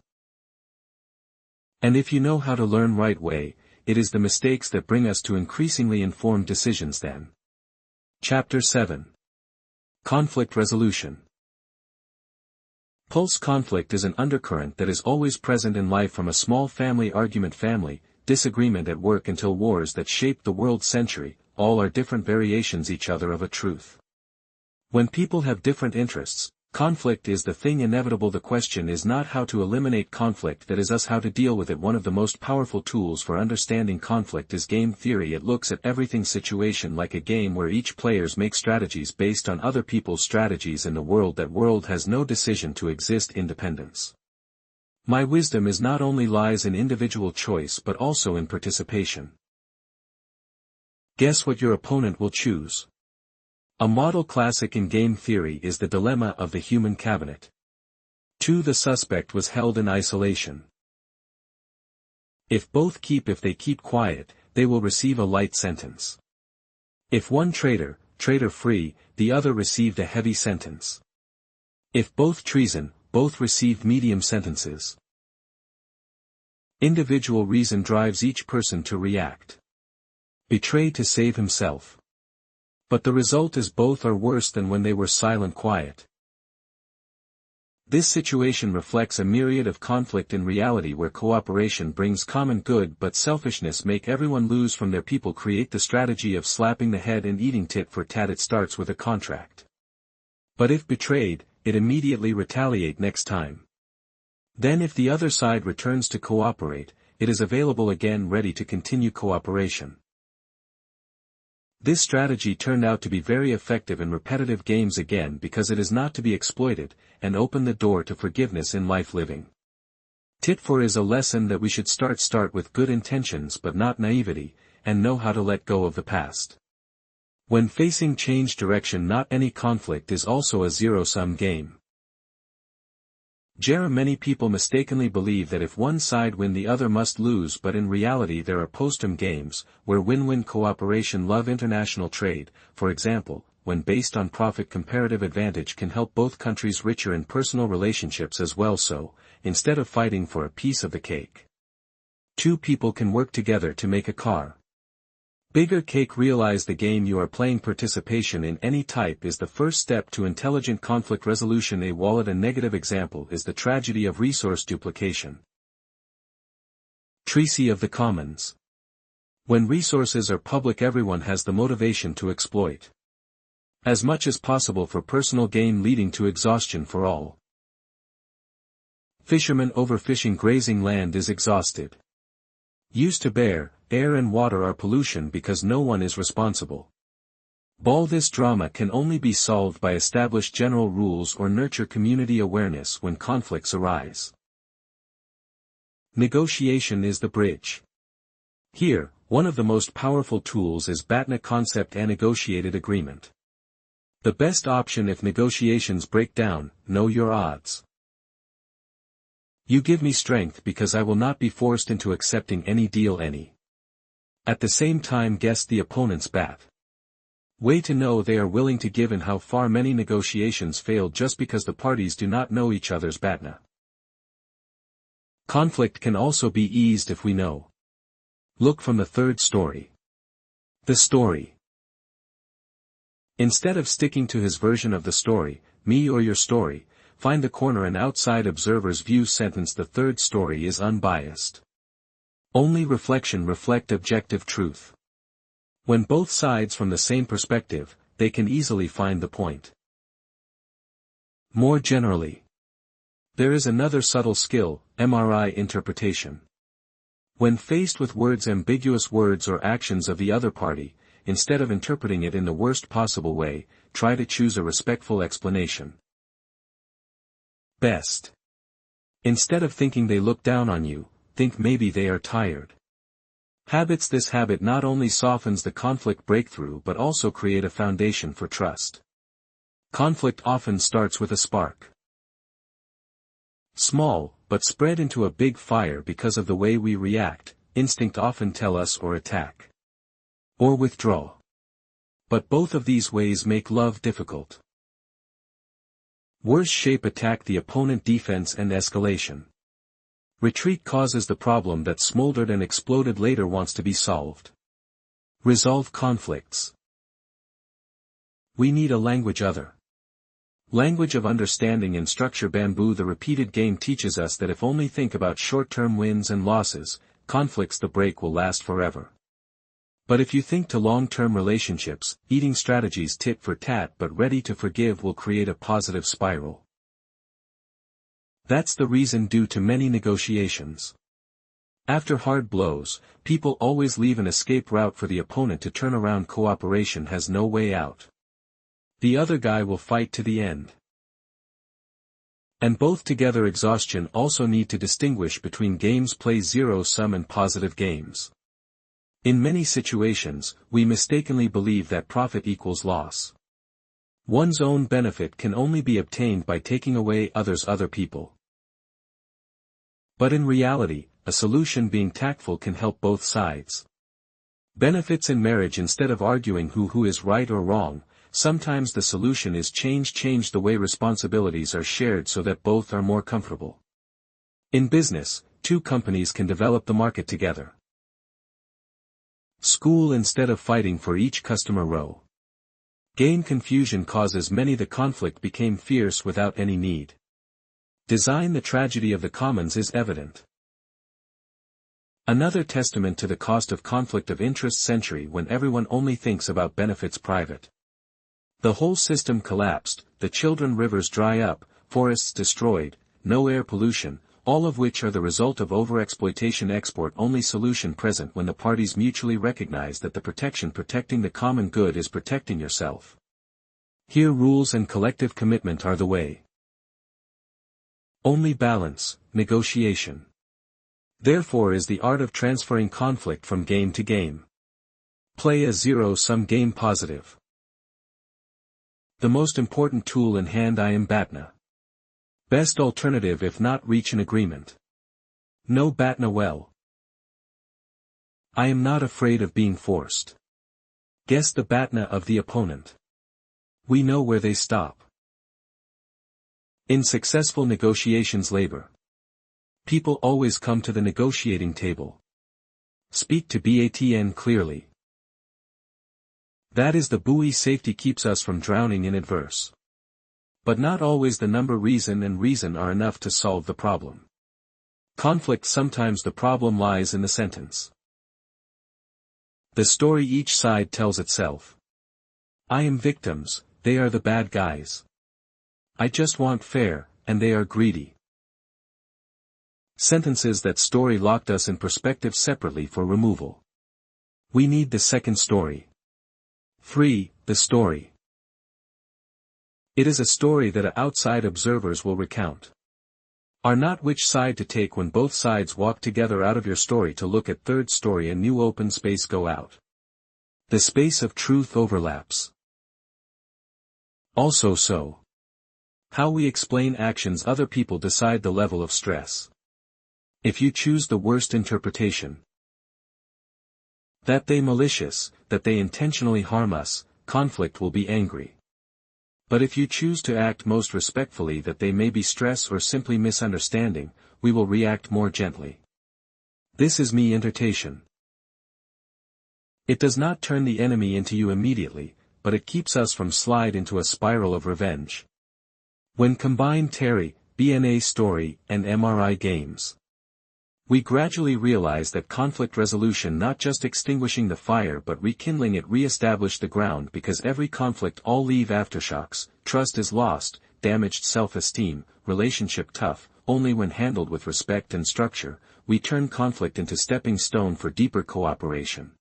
A: And if you know how to learn right way, it is the mistakes that bring us to increasingly informed decisions then. Chapter 7. Conflict resolution. Pulse conflict is an undercurrent that is always present in life, from a small family argument, family disagreement at work, until wars that shaped the world century. All are different variations each other of a truth. When people have different interests, conflict is the thing inevitable. The question is not how to eliminate conflict, that is us how to deal with it. One of the most powerful tools for understanding conflict is game theory. It looks at everything situation like a game where each players make strategies based on other people's strategies in the world. That world has no decision to exist independence. My wisdom is not only lies in individual choice but also in participation. Guess what your opponent will choose. A model classic in game theory is the dilemma of the human cabinet. 2. The suspect was held in isolation. If they keep quiet, they will receive a light sentence. If one traitor free, the other received a heavy sentence. If both treason, both received medium sentences. Individual reason drives each person to react. Betray to save himself. But the result is both are worse than when they were silent quiet. This situation reflects a myriad of conflict in reality, where cooperation brings common good but selfishness make everyone lose. From their people create the strategy of slapping the head and eating tit for tat. It starts with a contract. But if betrayed, it immediately retaliate next time. Then if the other side returns to cooperate, it is available again ready to continue cooperation. This strategy turned out to be very effective in repetitive games again because it is not to be exploited, and open the door to forgiveness in life living. Tit for is a lesson that we should start with good intentions but not naivety, and know how to let go of the past. When facing change direction, not any conflict is also a zero-sum game. Many people mistakenly believe that if one side win the other must lose, but in reality there are post-em games, where win-win cooperation love international trade, for example, when based on profit comparative advantage can help both countries richer in personal relationships as well, so, instead of fighting for a piece of the cake, two people can work together to make a car. Bigger cake. Realize the game you are playing. Participation in any type is the first step to intelligent conflict resolution. A wallet. A negative example is the tragedy of resource duplication. Treaty of the Commons. When resources are public, everyone has the motivation to exploit as much as possible for personal gain, leading to exhaustion for all. Fishermen overfishing. Grazing land is exhausted. Used to bear, air and water are pollution because no one is responsible. This drama can only be solved by established general rules or nurture community awareness when conflicts arise. Negotiation is the bridge. Here, one of the most powerful tools is BATNA concept, a negotiated agreement. The best option if negotiations break down: know your odds. You give me strength because I will not be forced into accepting any deal. At the same time, guess the opponent's bat. Way to know they are willing to give, and how far many negotiations fail just because the parties do not know each other's BATNA. Conflict can also be eased if we know. Look from the third story. The story. Instead of sticking to his version of the story, me or your story, find the corner and outside observer's view sentence. The third story is unbiased. Only reflection reflect objective truth. When both sides from the same perspective, they can easily find the point. More generally, there is another subtle skill, MRI interpretation. When faced with ambiguous words or actions of the other party, instead of interpreting it in the worst possible way, try to choose a respectful explanation. Best. Instead of thinking they look down on you, think maybe they are tired. Habits. This habit not only softens the conflict breakthrough but also create a foundation for trust. Conflict often starts with a spark. Small, but spread into a big fire because of the way we react. Instinct often tell us or attack. Or withdraw. But both of these ways make love difficult. Worse shape: attack the opponent, defense and escalation. Retreat causes the problem that smoldered and exploded later wants to be solved. Resolve conflicts. We need a language other. Language of understanding and structure. Bamboo. The repeated game teaches us that if only think about short-term wins and losses, conflicts, the break will last forever. But if you think to long-term relationships, eating strategies tit for tat but ready to forgive will create a positive spiral. That's the reason due to many negotiations. After hard blows, people always leave an escape route for the opponent to turn around. Cooperation has no way out. The other guy will fight to the end. And both together. Exhaustion. Also need to distinguish between games play zero-sum and positive games. In many situations, we mistakenly believe that profit equals loss. One's own benefit can only be obtained by taking away other people. But in reality, a solution being tactful can help both sides. Benefits in marriage. Instead of arguing who is right or wrong, sometimes the solution is change the way responsibilities are shared so that both are more comfortable. In business, two companies can develop the market together. School. Instead of fighting for each customer row. Gain. Confusion causes many. The conflict became fierce without any need. Design. The tragedy of the commons is evident. Another testament to the cost of conflict of interest. Century when everyone only thinks about benefits. Private. The whole system collapsed, the children rivers dry up, forests destroyed, no air pollution, all of which are the result of overexploitation export-only solution present when the parties mutually recognize that the protection protecting the common good is protecting yourself. Here rules and collective commitment are the way. Only balance, negotiation. Therefore is the art of transferring conflict from game to game. Play a zero-sum game positive. The most important tool in hand I am Batna. Best alternative if not reach an agreement. Know Batna well. I am not afraid of being forced. Guess the Batna of the opponent. We know where they stop. In successful negotiations labor. People always come to the negotiating table. Speak to BATN clearly. That is the buoy safety keeps us from drowning in adverse. But not always the number reason and reason are enough to solve the problem. Conflict sometimes the problem lies in the sentence. The story each side tells itself. I am victims, they are the bad guys. I just want fair, and they are greedy. Sentences that story locked us in perspective separately for removal. We need the second story. 3. The story. It is a story that outside observers will recount. Are not which side to take when both sides walk together out of your story to look at third story, a new open space go out. The space of truth overlaps. Also so. How we explain actions other people decide the level of stress. If you choose the worst interpretation, that they malicious, that they intentionally harm us, conflict will be angry. But if you choose to act most respectfully, that they may be stress or simply misunderstanding, we will react more gently. This is me interpretation. It does not turn the enemy into you immediately, but it keeps us from slide into a spiral of revenge. When combined Terry, BNA story, and MRI games, we gradually realize that conflict resolution, not just extinguishing the fire but rekindling it, re-establish the ground, because every conflict all leave aftershocks, trust is lost, damaged self-esteem, relationship tough. Only when handled with respect and structure, we turn conflict into stepping stone for deeper cooperation.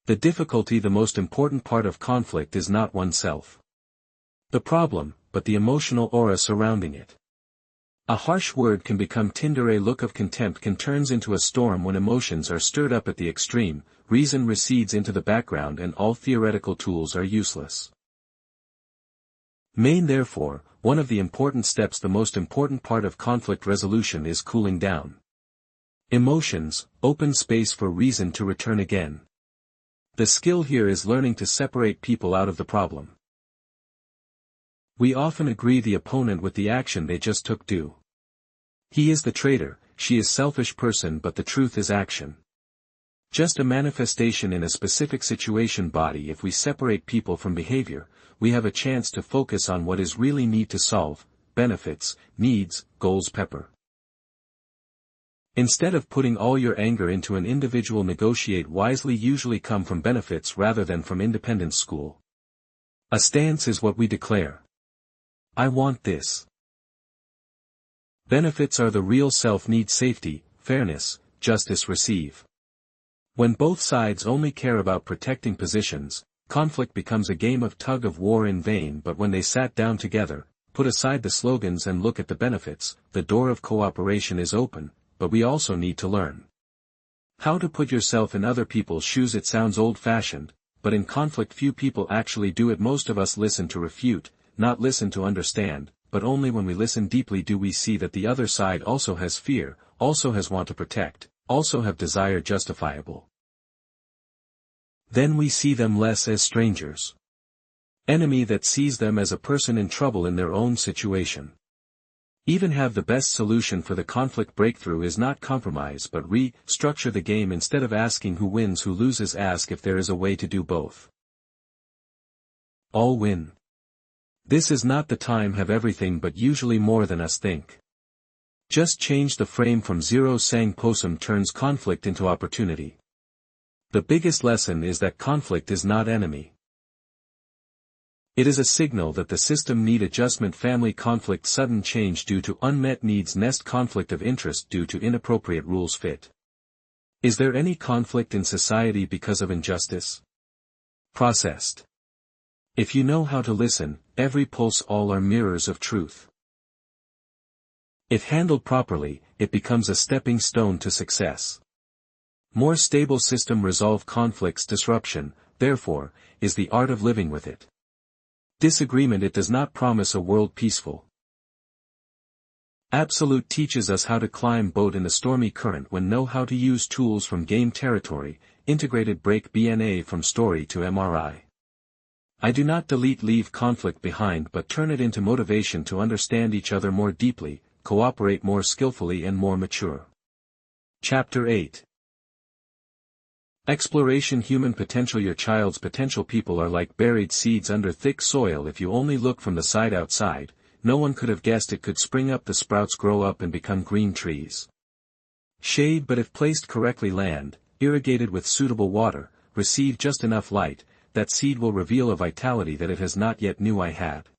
A: The difficulty, the most important part of conflict is not oneself, the problem, but the emotional aura surrounding it. A harsh word can become tinder, a look of contempt can turn into a storm when emotions are stirred up at the extreme, reason recedes into the background and all theoretical tools are useless. Therefore, one of the important steps, the most important part of conflict resolution is cooling down. Emotions, open space for reason to return again. The skill here is learning to separate people out of the problem. We often agree the opponent with the action they just took do. He is the traitor, she is selfish person, but the truth is action. Just a manifestation in a specific situation body. If we separate people from behavior, we have a chance to focus on what is really need to solve, benefits, needs, goals. Pepper. Instead of putting all your anger into an individual, negotiate wisely, usually come from benefits rather than from independence. School. A stance is what we declare. I want this. Benefits are the real self, need safety, fairness, justice. Receive. When both sides only care about protecting positions, conflict becomes a game of tug of war in vain. But when they sat down together, put aside the slogans and look at the benefits, the door of cooperation is open. But we also need to learn how to put yourself in other people's shoes. It sounds old-fashioned, but in conflict few people actually do it. Most of us listen to refute, not listen to understand, but only when we listen deeply do we see that the other side also has fear, also has want to protect, also have desire justifiable. Then we see them less as strangers. Enemy that sees them as a person in trouble in their own situation. Even have the best solution for the conflict. Breakthrough is not compromise but structure the game. Instead of asking who wins who loses, ask if there is a way to do both. All win. This is not the time have everything but usually more than us think. Just change the frame from zero sang possum turns conflict into opportunity. The biggest lesson is that conflict is not enemy. It is a signal that the system need adjustment, family conflict, sudden change due to unmet needs, nest conflict of interest due to inappropriate rules fit. Is there any conflict in society because of injustice? Processed. If you know how to listen, every pulse, all are mirrors of truth. If handled properly, it becomes a stepping stone to success. More stable system resolve conflicts, disruption, therefore, is the art of living with it. Disagreement, it does not promise a world peaceful. Absolute teaches us how to climb boat in the stormy current when know how to use tools from game territory, integrated break BNA from story to MRI. I do not delete leave conflict behind but turn it into motivation to understand each other more deeply, cooperate more skillfully and more mature. Chapter 8. Exploration, human potential. Your child's potential. People are like buried seeds under thick soil. If you only look from the side outside, no one could have guessed it could spring up, the sprouts grow up and become green trees. Shade, but if placed correctly, land, irrigated with suitable water, receive just enough light, that seed will reveal a vitality that it has not yet knew I had.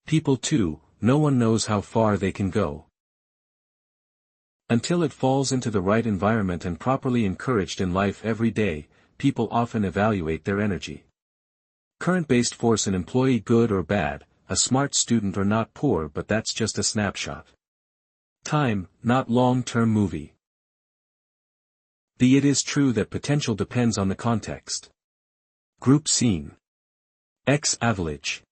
A: People too, no one knows how far they can go until it falls into the right environment and properly encouraged in life every day. People often evaluate their energy. Current-based force, an employee good or bad, a smart student or not, poor, but that's just a snapshot. Time, not long-term movie. It is true that potential depends on the context. Group scene. Ex average.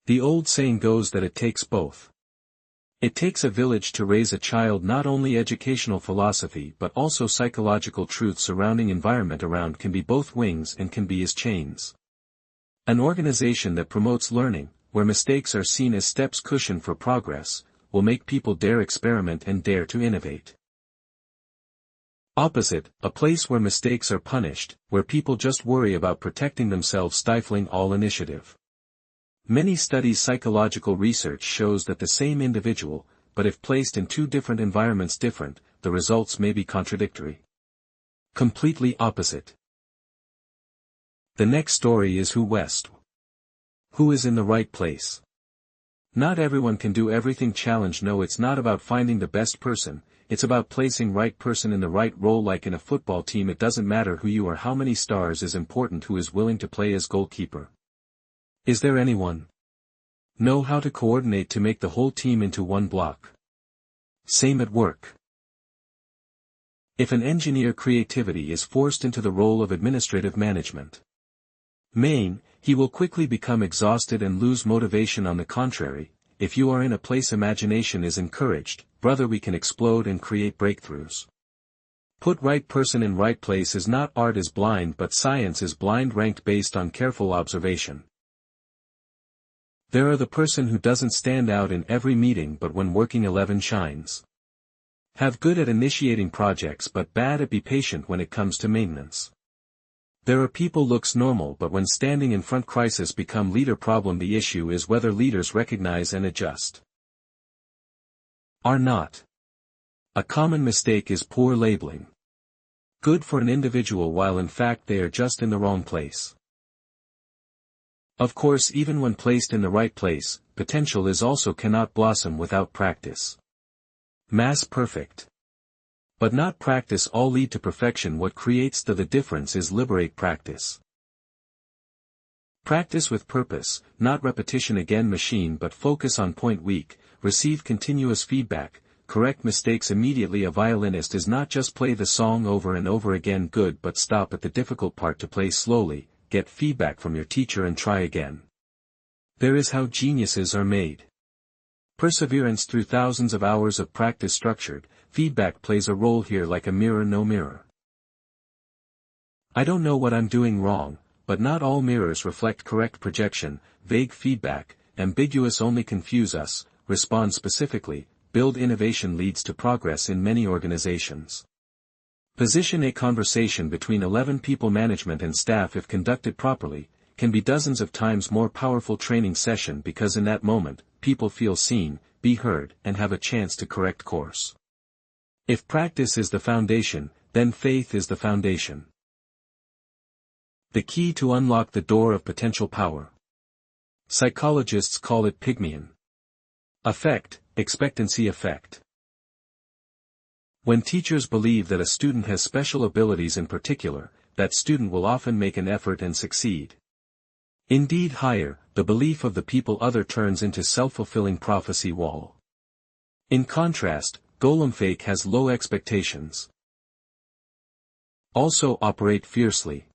A: The old saying goes that it takes both. It takes a village to raise a child. Not only educational philosophy but also psychological truth surrounding environment around can be both wings and can be as chains. An organization that promotes learning, where mistakes are seen as steps, cushion for progress, will make people dare experiment and dare to innovate. Opposite, a place where mistakes are punished, where people just worry about protecting themselves, stifling all initiative. Many studies, psychological research shows that the same individual, but if placed in two different environments different, the results may be contradictory. Completely opposite. The next story is who is in the right place. Not everyone can do everything. Challenge. No, it's not about finding the best person, it's about placing right person in the right role. Like in a football team, it doesn't matter who you are, how many stars is important, who is willing to play as goalkeeper. Is there anyone? Know how to coordinate to make the whole team into one block. Same at work. If an engineer, creativity is forced into the role of administrative management. He will quickly become exhausted and lose motivation. On the contrary, if you are in a place imagination is encouraged, brother, we can explode and create breakthroughs. Put right person in right place is not art is blind but science is blind, ranked based on careful observation. There are the person who doesn't stand out in every meeting but when working 11 shines. Have good at initiating projects but bad at be patient when it comes to maintenance. There are people looks normal but when standing in front crisis become leader problem. The issue is whether leaders recognize and adjust. Are not. A common mistake is poor labeling. Good for an individual while in fact they are just in the wrong place. Of course, even when placed in the right place, potential is also cannot blossom without practice. Mass perfect. But not practice all lead to perfection. What creates the difference is liberate practice. Practice with purpose, not repetition. Again, machine but focus on point. Weak, receive continuous feedback, correct mistakes immediately. A violinist is not just play the song over and over again. Good, but stop at the difficult part to play slowly, get feedback from your teacher and try again. There is how geniuses are made. Perseverance through thousands of hours of practice. Structured feedback plays a role here like a mirror. No mirror. I don't know what I'm doing wrong, but not all mirrors reflect correct projection. Vague feedback, ambiguous, only confuse us. Respond specifically, build innovation leads to progress in many organizations. Position a conversation between 11 people, management and staff, if conducted properly, can be dozens of times more powerful training session because in that moment, people feel seen, be heard, and have a chance to correct course. If practice is the foundation, then faith is the foundation. The key to unlock the door of potential power. Psychologists call it Pygmalion effect, expectancy effect. When teachers believe that a student has special abilities in particular, that student will often make an effort and succeed. Indeed, higher, the belief of the people other turns into self-fulfilling prophecy wall. In contrast, golem fake has low expectations. Also operate fiercely.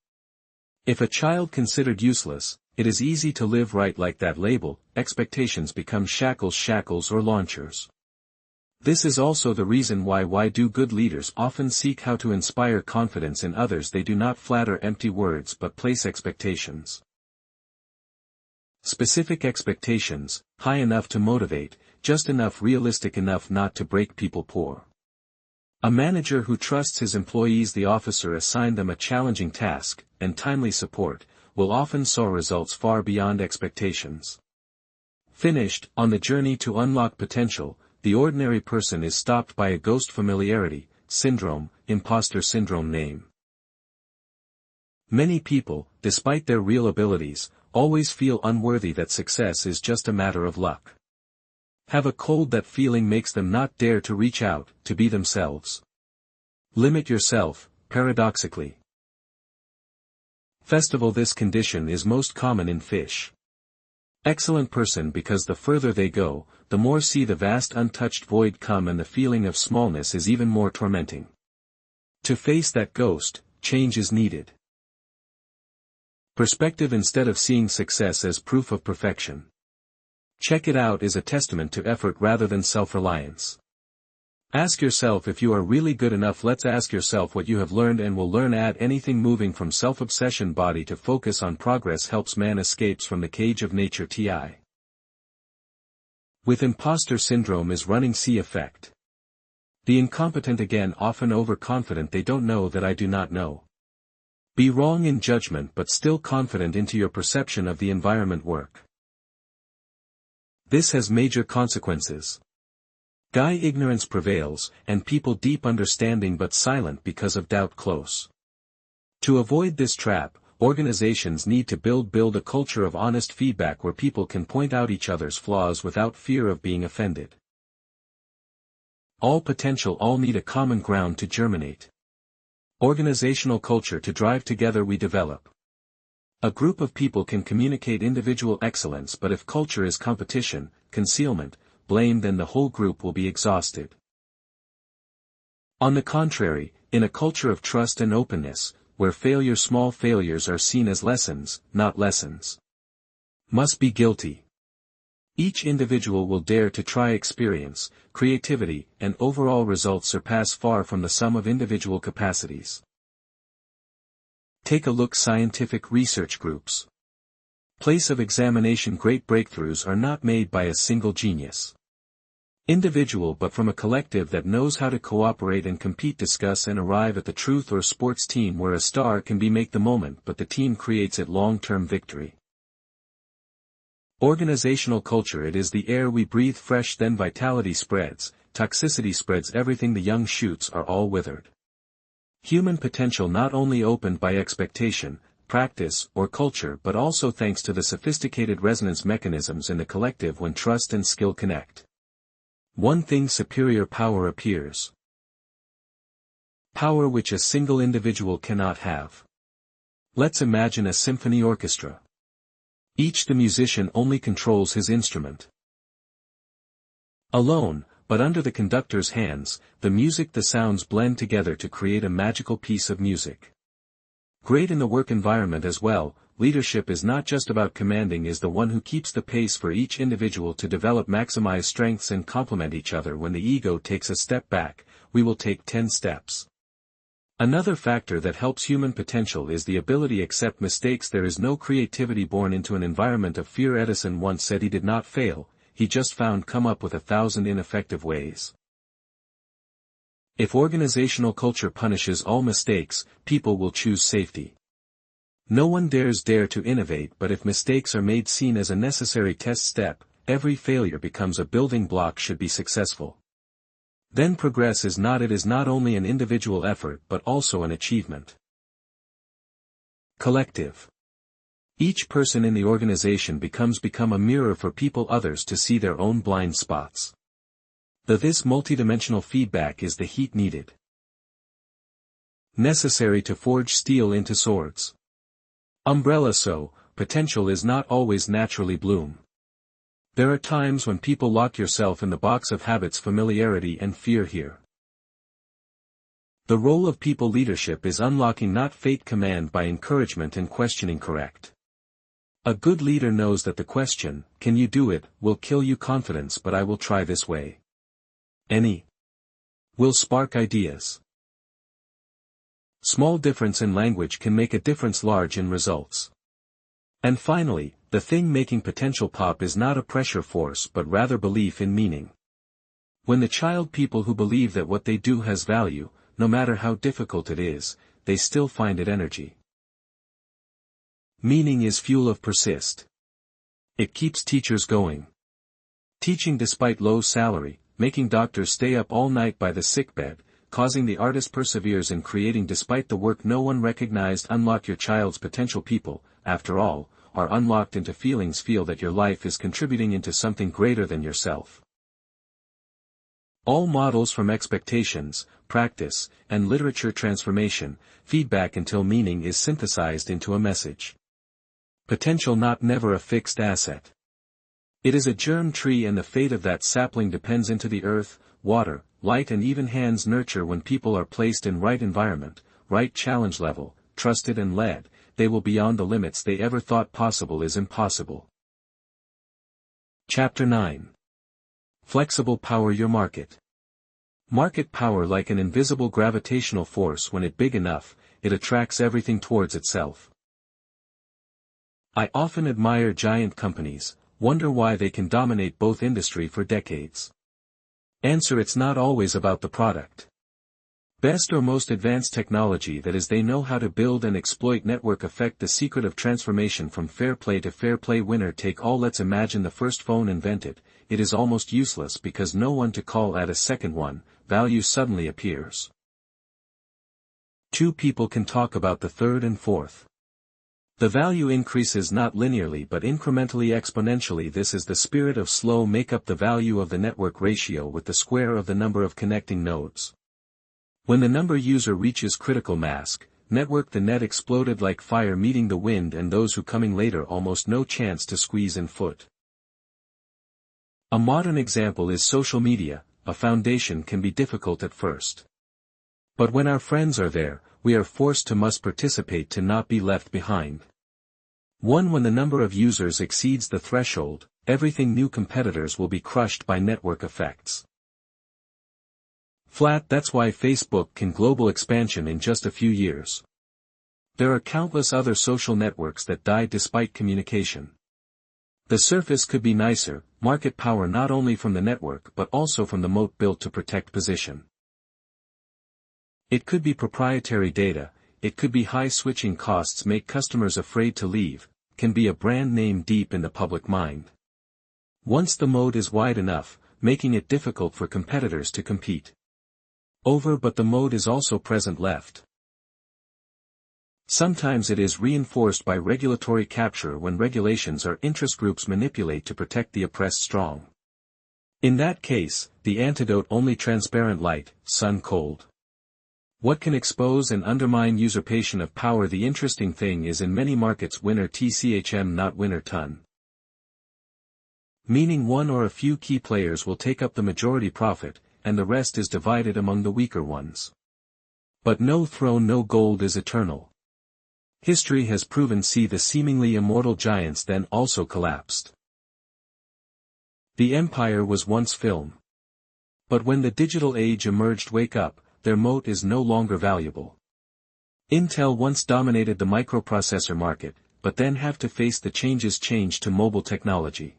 A: If a child considered useless, it is easy to live right like that label, expectations become shackles or launchers. This is also the reason why do good leaders often seek how to inspire confidence in others. They do not flatter empty words but place expectations. Specific expectations, high enough to motivate, just enough realistic enough not to break people poor. A manager who trusts his employees, the officer assigned them a challenging task, and timely support, will often sow results far beyond expectations. Finished, on the journey to unlock potential, the ordinary person is stopped by a ghost familiarity syndrome, imposter syndrome name. Many people, despite their real abilities, always feel unworthy, that success is just a matter of luck. Have a cold. That feeling makes them not dare to reach out, to be themselves. Limit yourself, paradoxically. Festival. This condition is most common in fish. Excellent person, because the further they go, the more see the vast untouched void come, and the feeling of smallness is even more tormenting. To face that ghost, change is needed. Perspective. Instead of seeing success as proof of perfection, check it out is a testament to effort rather than self-reliance. Ask yourself if you are really good enough. Let's ask yourself what you have learned and will learn. Add anything. Moving from self-obsession body to focus on progress helps man escapes from the cage of nature. Ti. With imposter syndrome is running sea effect. The incompetent, again often overconfident. They don't know that I do not know. Be wrong in judgment but still confident into your perception of the environment. Work. This has major consequences. Guy ignorance prevails, and people deep understanding but silent because of doubt. Close. To avoid this trap, organizations need to build a culture of honest feedback where people can point out each other's flaws without fear of being offended. All potential. All need a common ground to germinate. Organizational culture. To drive together we develop. A group of people can communicate individual excellence, but if culture is competition, concealment, blame, then the whole group will be exhausted. On the contrary, in a culture of trust and openness, where small failures are seen as lessons, not lessons, must be guilty. Each individual will dare to try. Experience, creativity, and overall results surpass far from the sum of individual capacities. Take a look. Scientific research groups. Place of examination. Great breakthroughs are not made by a single genius individual but from a collective that knows how to cooperate and compete, discuss and arrive at the truth. Or sports team where a star can be make the moment but the team creates it. Long-term victory. Organizational culture. It is the air we breathe. Fresh, then vitality spreads, toxicity spreads. Everything. The young shoots are all withered. Human potential not only opened by expectation, practice, or culture but also thanks to the sophisticated resonance mechanisms in the collective when trust and skill connect. One thing. Superior power appears. Power which a single individual cannot have. Let's imagine a symphony orchestra. Each the musician only controls his instrument alone, but under the conductor's hands, the sounds blend together to create a magical piece of music. Great in the work environment as well. Leadership is not just about commanding, is the one who keeps the pace for each individual to develop, maximize strengths and complement each other. When the ego takes a step back, we will take 10 steps. Another factor that helps human potential is the ability to accept mistakes. There is no creativity born into an environment of fear. Edison once said he did not fail, he just come up with 1,000 ineffective ways. If organizational culture punishes all mistakes, people will choose safety. No one dares to innovate, but if mistakes are made seen as a necessary test step, every failure becomes a building block. Should be successful. Then progress is not only an individual effort but also an achievement. Collective. Each person in the organization becomes a mirror for others to see their own blind spots. This multidimensional feedback is the heat needed. Necessary to forge steel into swords. Umbrella. So, potential is not always naturally bloom. There are times when people lock yourself in the box of habits, familiarity and fear here. The role of people leadership is unlocking not fate command by encouragement and questioning correct. A good leader knows that the question, "Can you do it?" will kill you confidence, but "I will try this way." Any will spark ideas. Small difference in language can make a difference large in results. And finally, the thing making potential pop is not a pressure force but rather belief in meaning. When the child people who believe that what they do has value, no matter how difficult it is, they still find it energy. Meaning is fuel of persist. It keeps teachers going. Teaching despite low salary, making doctors stay up all night by the sickbed, causing the artist perseveres in creating despite the work no one recognized. Unlock your child's potential. People, after all, are unlocked into feelings. Feel that your life is contributing into something greater than yourself. All models from expectations, practice, and literature transformation, feedback until meaning is synthesized into a message. Potential not never a fixed asset. It is a germ tree and the fate of that sapling depends into the earth, water, light and even hands nurture. When people are placed in right environment, right challenge level, trusted and led, they will beyond the limits they ever thought possible is impossible. Chapter 9. Flexible power. Your market. Market power. Like an invisible gravitational force, when it big enough, it attracts everything towards itself. I often admire giant companies, wonder why they can dominate both industry for decades. Answer: it's not always about the product. Best or most advanced technology, that is, they know how to build and exploit network effect. The secret of transformation from fair play to fair play. Winner take all. Let's imagine the first phone invented. It is almost useless because no one to call at a second one. Value suddenly appears. Two people can talk about the third and fourth. The value increases not linearly but incrementally, exponentially. This is the spirit of slow. Make up the value of the network ratio with the square of the number of connecting nodes. When the number user reaches critical mass, network, the net exploded like fire meeting the wind, and those who coming later almost no chance to squeeze in foot. A modern example is social media. A foundation can be difficult at first. But when our friends are there, we are forced to must participate to not be left behind. When the number of users exceeds the threshold, everything new competitors will be crushed by network effects. Flat. That's why Facebook can global expansion in just a few years. There are countless other social networks that died despite communication. The surface could be nicer. Market power not only from the network but also from the moat built to protect position. It could be proprietary data, it could be high switching costs make customers afraid to leave, can be a brand name deep in the public mind. Once the moat is wide enough, making it difficult for competitors to compete. But the moat is also present left. Sometimes it is reinforced by regulatory capture when regulations or interest groups manipulate to protect the oppressed strong. In that case, the antidote only transparent light, sun cold. What can expose and undermine usurpation of power? The interesting thing is in many markets winner TCHM not winner ton. Meaning one or a few key players will take up the majority profit, and the rest is divided among the weaker ones. But no throne, no gold is eternal. History has proven. See the seemingly immortal giants then also collapsed. The empire was once film. But when the digital age emerged, wake up, their moat is no longer valuable. Intel once dominated the microprocessor market, but then have to face the change to mobile technology.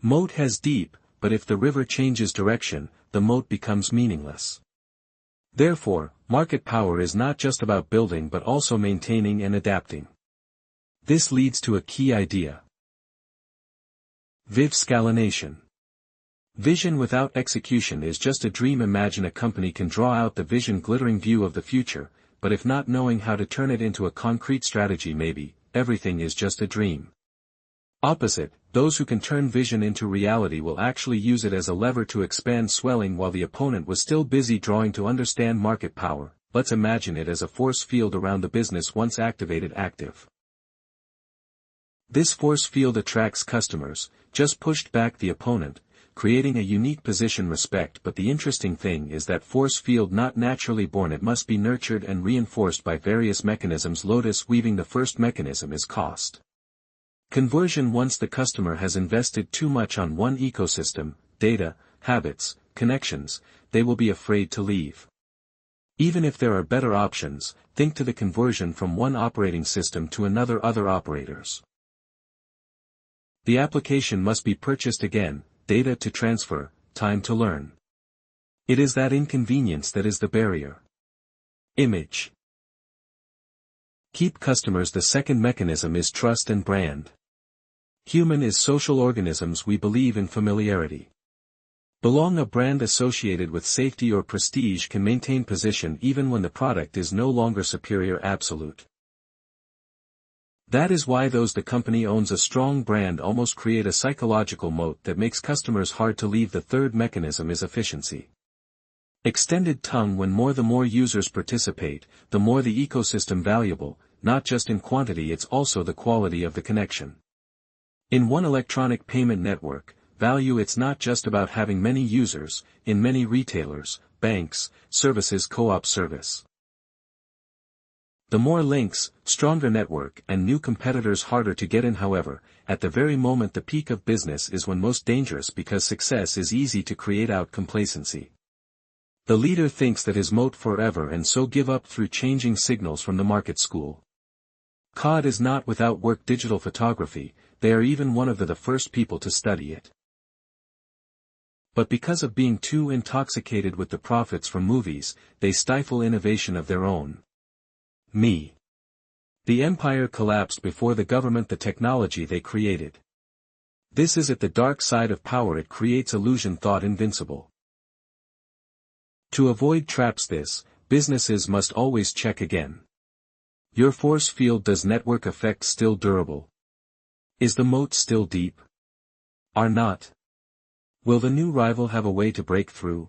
A: Moat has deep, but if the river changes direction, the moat becomes meaningless. Therefore, market power is not just about building but also maintaining and adapting. This leads to a key idea. Vivscalination. Vision without execution is just a dream. Imagine a company can draw out the vision, glittering view of the future, but if not knowing how to turn it into a concrete strategy, maybe everything is just a dream. Opposite, those who can turn vision into reality will actually use it as a lever to expand swelling while the opponent was still busy drawing to understand market power. Let's imagine it as a force field around the business once activated active. This force field attracts customers, just pushed back the opponent, creating a unique position respect. But the interesting thing is that force field not naturally born, it must be nurtured and reinforced by various mechanisms. Lotus weaving. The first mechanism is cost conversion. Once the customer has invested too much on one ecosystem, data, habits, connections, they will be afraid to leave. Even if there are better options, think to the conversion from one operating system to another, other operators. The application must be purchased again, data to transfer, time to learn. It is that inconvenience that is the barrier. Image. Keep customers. The second mechanism is trust and brand. Human is social organisms. We believe in familiarity. Belong. A brand associated with safety or prestige can maintain position even when the product is no longer superior, absolute. That is why those the company owns a strong brand almost create a psychological moat that makes customers hard to leave. The third mechanism is efficiency. Extended tongue. When the more users participate, the more the ecosystem valuable, not just in quantity, it's also the quality of the connection. In one electronic payment network, value. It's not just about having many users, in many retailers, banks, services, co-op service. The more links, stronger network, and new competitors harder to get in. However, at the very moment the peak of business is when most dangerous, because success is easy to create out complacency. The leader thinks that his moat forever and so give up through changing signals from the market school. COD is not without work. Digital photography, they are even one of the first people to study it. But because of being too intoxicated with the profits from movies, they stifle innovation of their own. The empire collapsed before the government, the technology they created. This is at the dark side of power. It creates illusion, thought invincible. To avoid traps, businesses must always check again. Your force field. Does network effect still durable? Is the moat still deep? Are not. Will the new rival have a way to break through?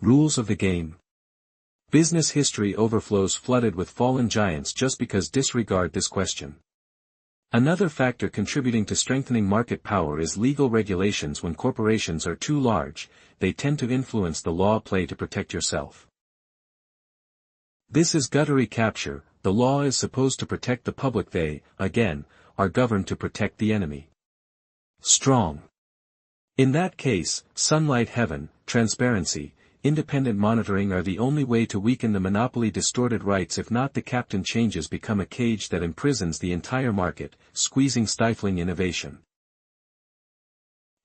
A: Rules of the game. Business history overflows flooded with fallen giants just because disregard this question. Another factor contributing to strengthening market power is legal regulations. When corporations are too large, they tend to influence the law. Play to protect yourself. This is guttery capture. The law is supposed to protect the public. They, again, are governed to protect the enemy. Strong. In that case, sunlight, heaven, transparency, independent monitoring are the only way to weaken the monopoly. Distorted rights. If not, the captain changes become a cage that imprisons the entire market, squeezing, stifling innovation.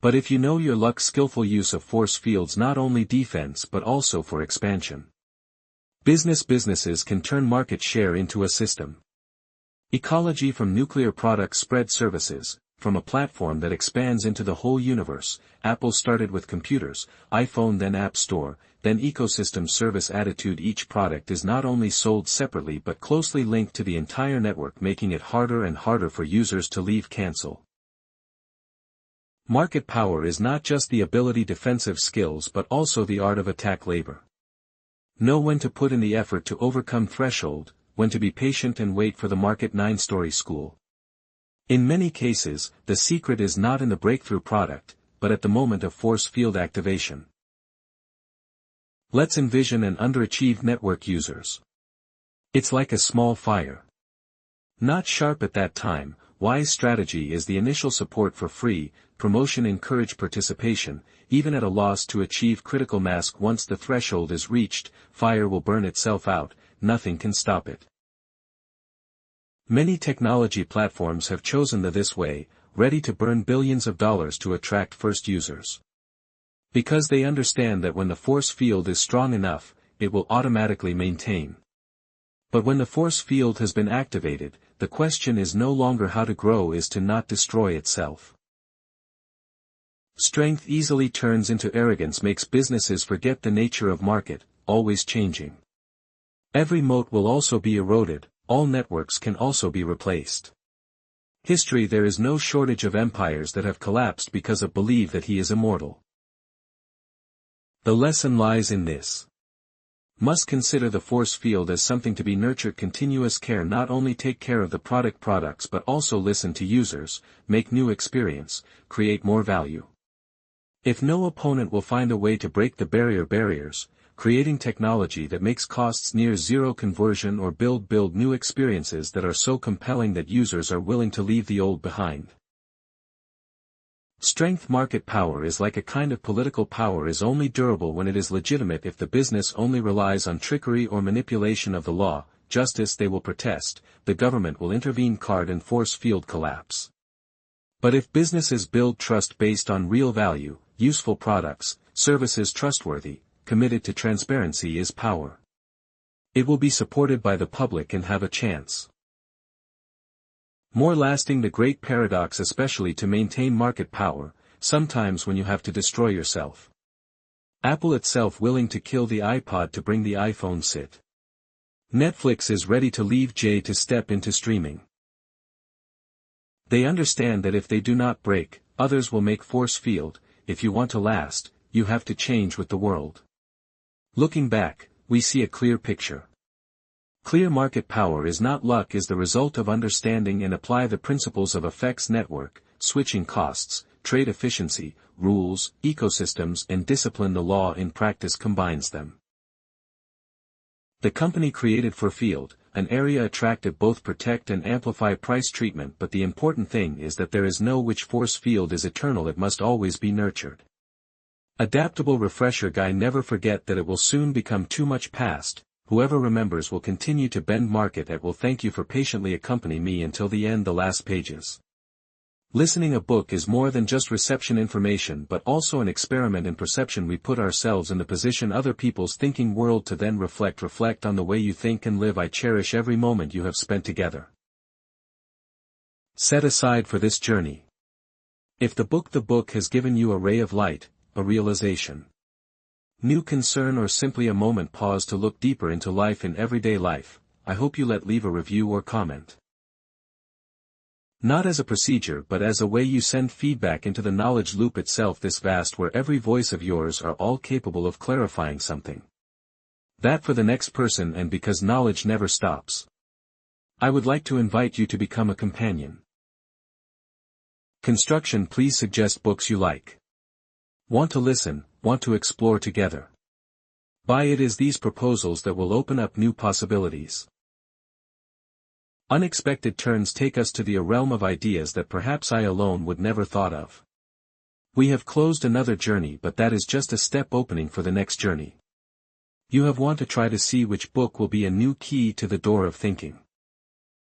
A: But if you know your luck, skillful use of force fields, not only defense but also for expansion. Businesses can turn market share into a system. Ecology. From nuclear products spread services, from a platform that expands into the whole universe. Apple started with computers, iPhone, then App Store, then ecosystem service attitude. Each product is not only sold separately but closely linked to the entire network, making it harder and harder for users to leave, cancel. Market power is not just the ability, defensive skills, but also the art of attack labor. Know when to put in the effort to overcome threshold, when to be patient and wait for the market. 9-story school. In many cases, the secret is not in the breakthrough product, but at the moment of force field activation. Let's envision an underachieved network users. It's like a small fire. Not sharp at that time. Wise strategy is the initial support for free, promotion, encourage participation, even at a loss to achieve critical mass. Once the threshold is reached, fire will burn itself out, nothing can stop it. Many technology platforms have chosen this way, ready to burn billions of dollars to attract first users. Because they understand that when the force field is strong enough, it will automatically maintain. But when the force field has been activated, the question is no longer how to grow, is to not destroy itself. Strength easily turns into arrogance, makes businesses forget the nature of market, always changing. Every moat will also be eroded, all networks can also be replaced. History: there is no shortage of empires that have collapsed because of belief that he is immortal. The lesson lies in this. Must consider the force field as something to be nurtured. Continuous care: not only take care of the products but also listen to users, make new experience, create more value. If no opponent will find a way to break the barriers, creating technology that makes costs near zero, conversion, or build new experiences that are so compelling that users are willing to leave the old behind. Strength: market power is like a kind of political power, is only durable when it is legitimate. If the business only relies on trickery or manipulation of the law, justice, they will protest, the government will intervene, card and force field collapse. But if businesses build trust based on real value, useful products, services, trustworthy, committed to transparency, is power. It will be supported by the public and have a chance. More lasting: the great paradox, especially to maintain market power, sometimes when you have to destroy yourself. Apple itself willing to kill the iPod to bring the iPhone sit. Netflix is ready to leave Jay to step into streaming. They understand that if they do not break, others will make force field. If you want to last, you have to change with the world. Looking back, we see a clear picture. Clear market power is not luck, is the result of understanding and apply the principles of effects: network, switching costs, trade efficiency, rules, ecosystems, and discipline. The law in practice combines them. The company created for field, an area attractive, both protect and amplify price treatment, but the important thing is that there is no which force field is eternal, it must always be nurtured. Adaptable refresher guy: never forget that it will soon become too much past. Whoever remembers will continue to bend market at. Will thank you for patiently accompany me until the end, the last pages. Listening a book is more than just reception information but also an experiment in perception. We put ourselves in the position other people's thinking world to then reflect on the way you think and live. I cherish every moment you have spent together. Set aside for this journey. If the book has given you a ray of light, a realization, new concern, or simply a moment pause to look deeper into life in everyday life, I hope you leave a review or comment. Not as a procedure but as a way you send feedback into the knowledge loop itself, this vast where every voice of yours are all capable of clarifying something. That for the next person, and because knowledge never stops. I would like to invite you to become a companion. Construction: please suggest books you like. Want to listen, want to explore together. By it is these proposals that will open up new possibilities. Unexpected turns take us to the realm of ideas that perhaps I alone would never thought of. We have closed another journey, but that is just a step opening for the next journey. You have want to try to see which book will be a new key to the door of thinking.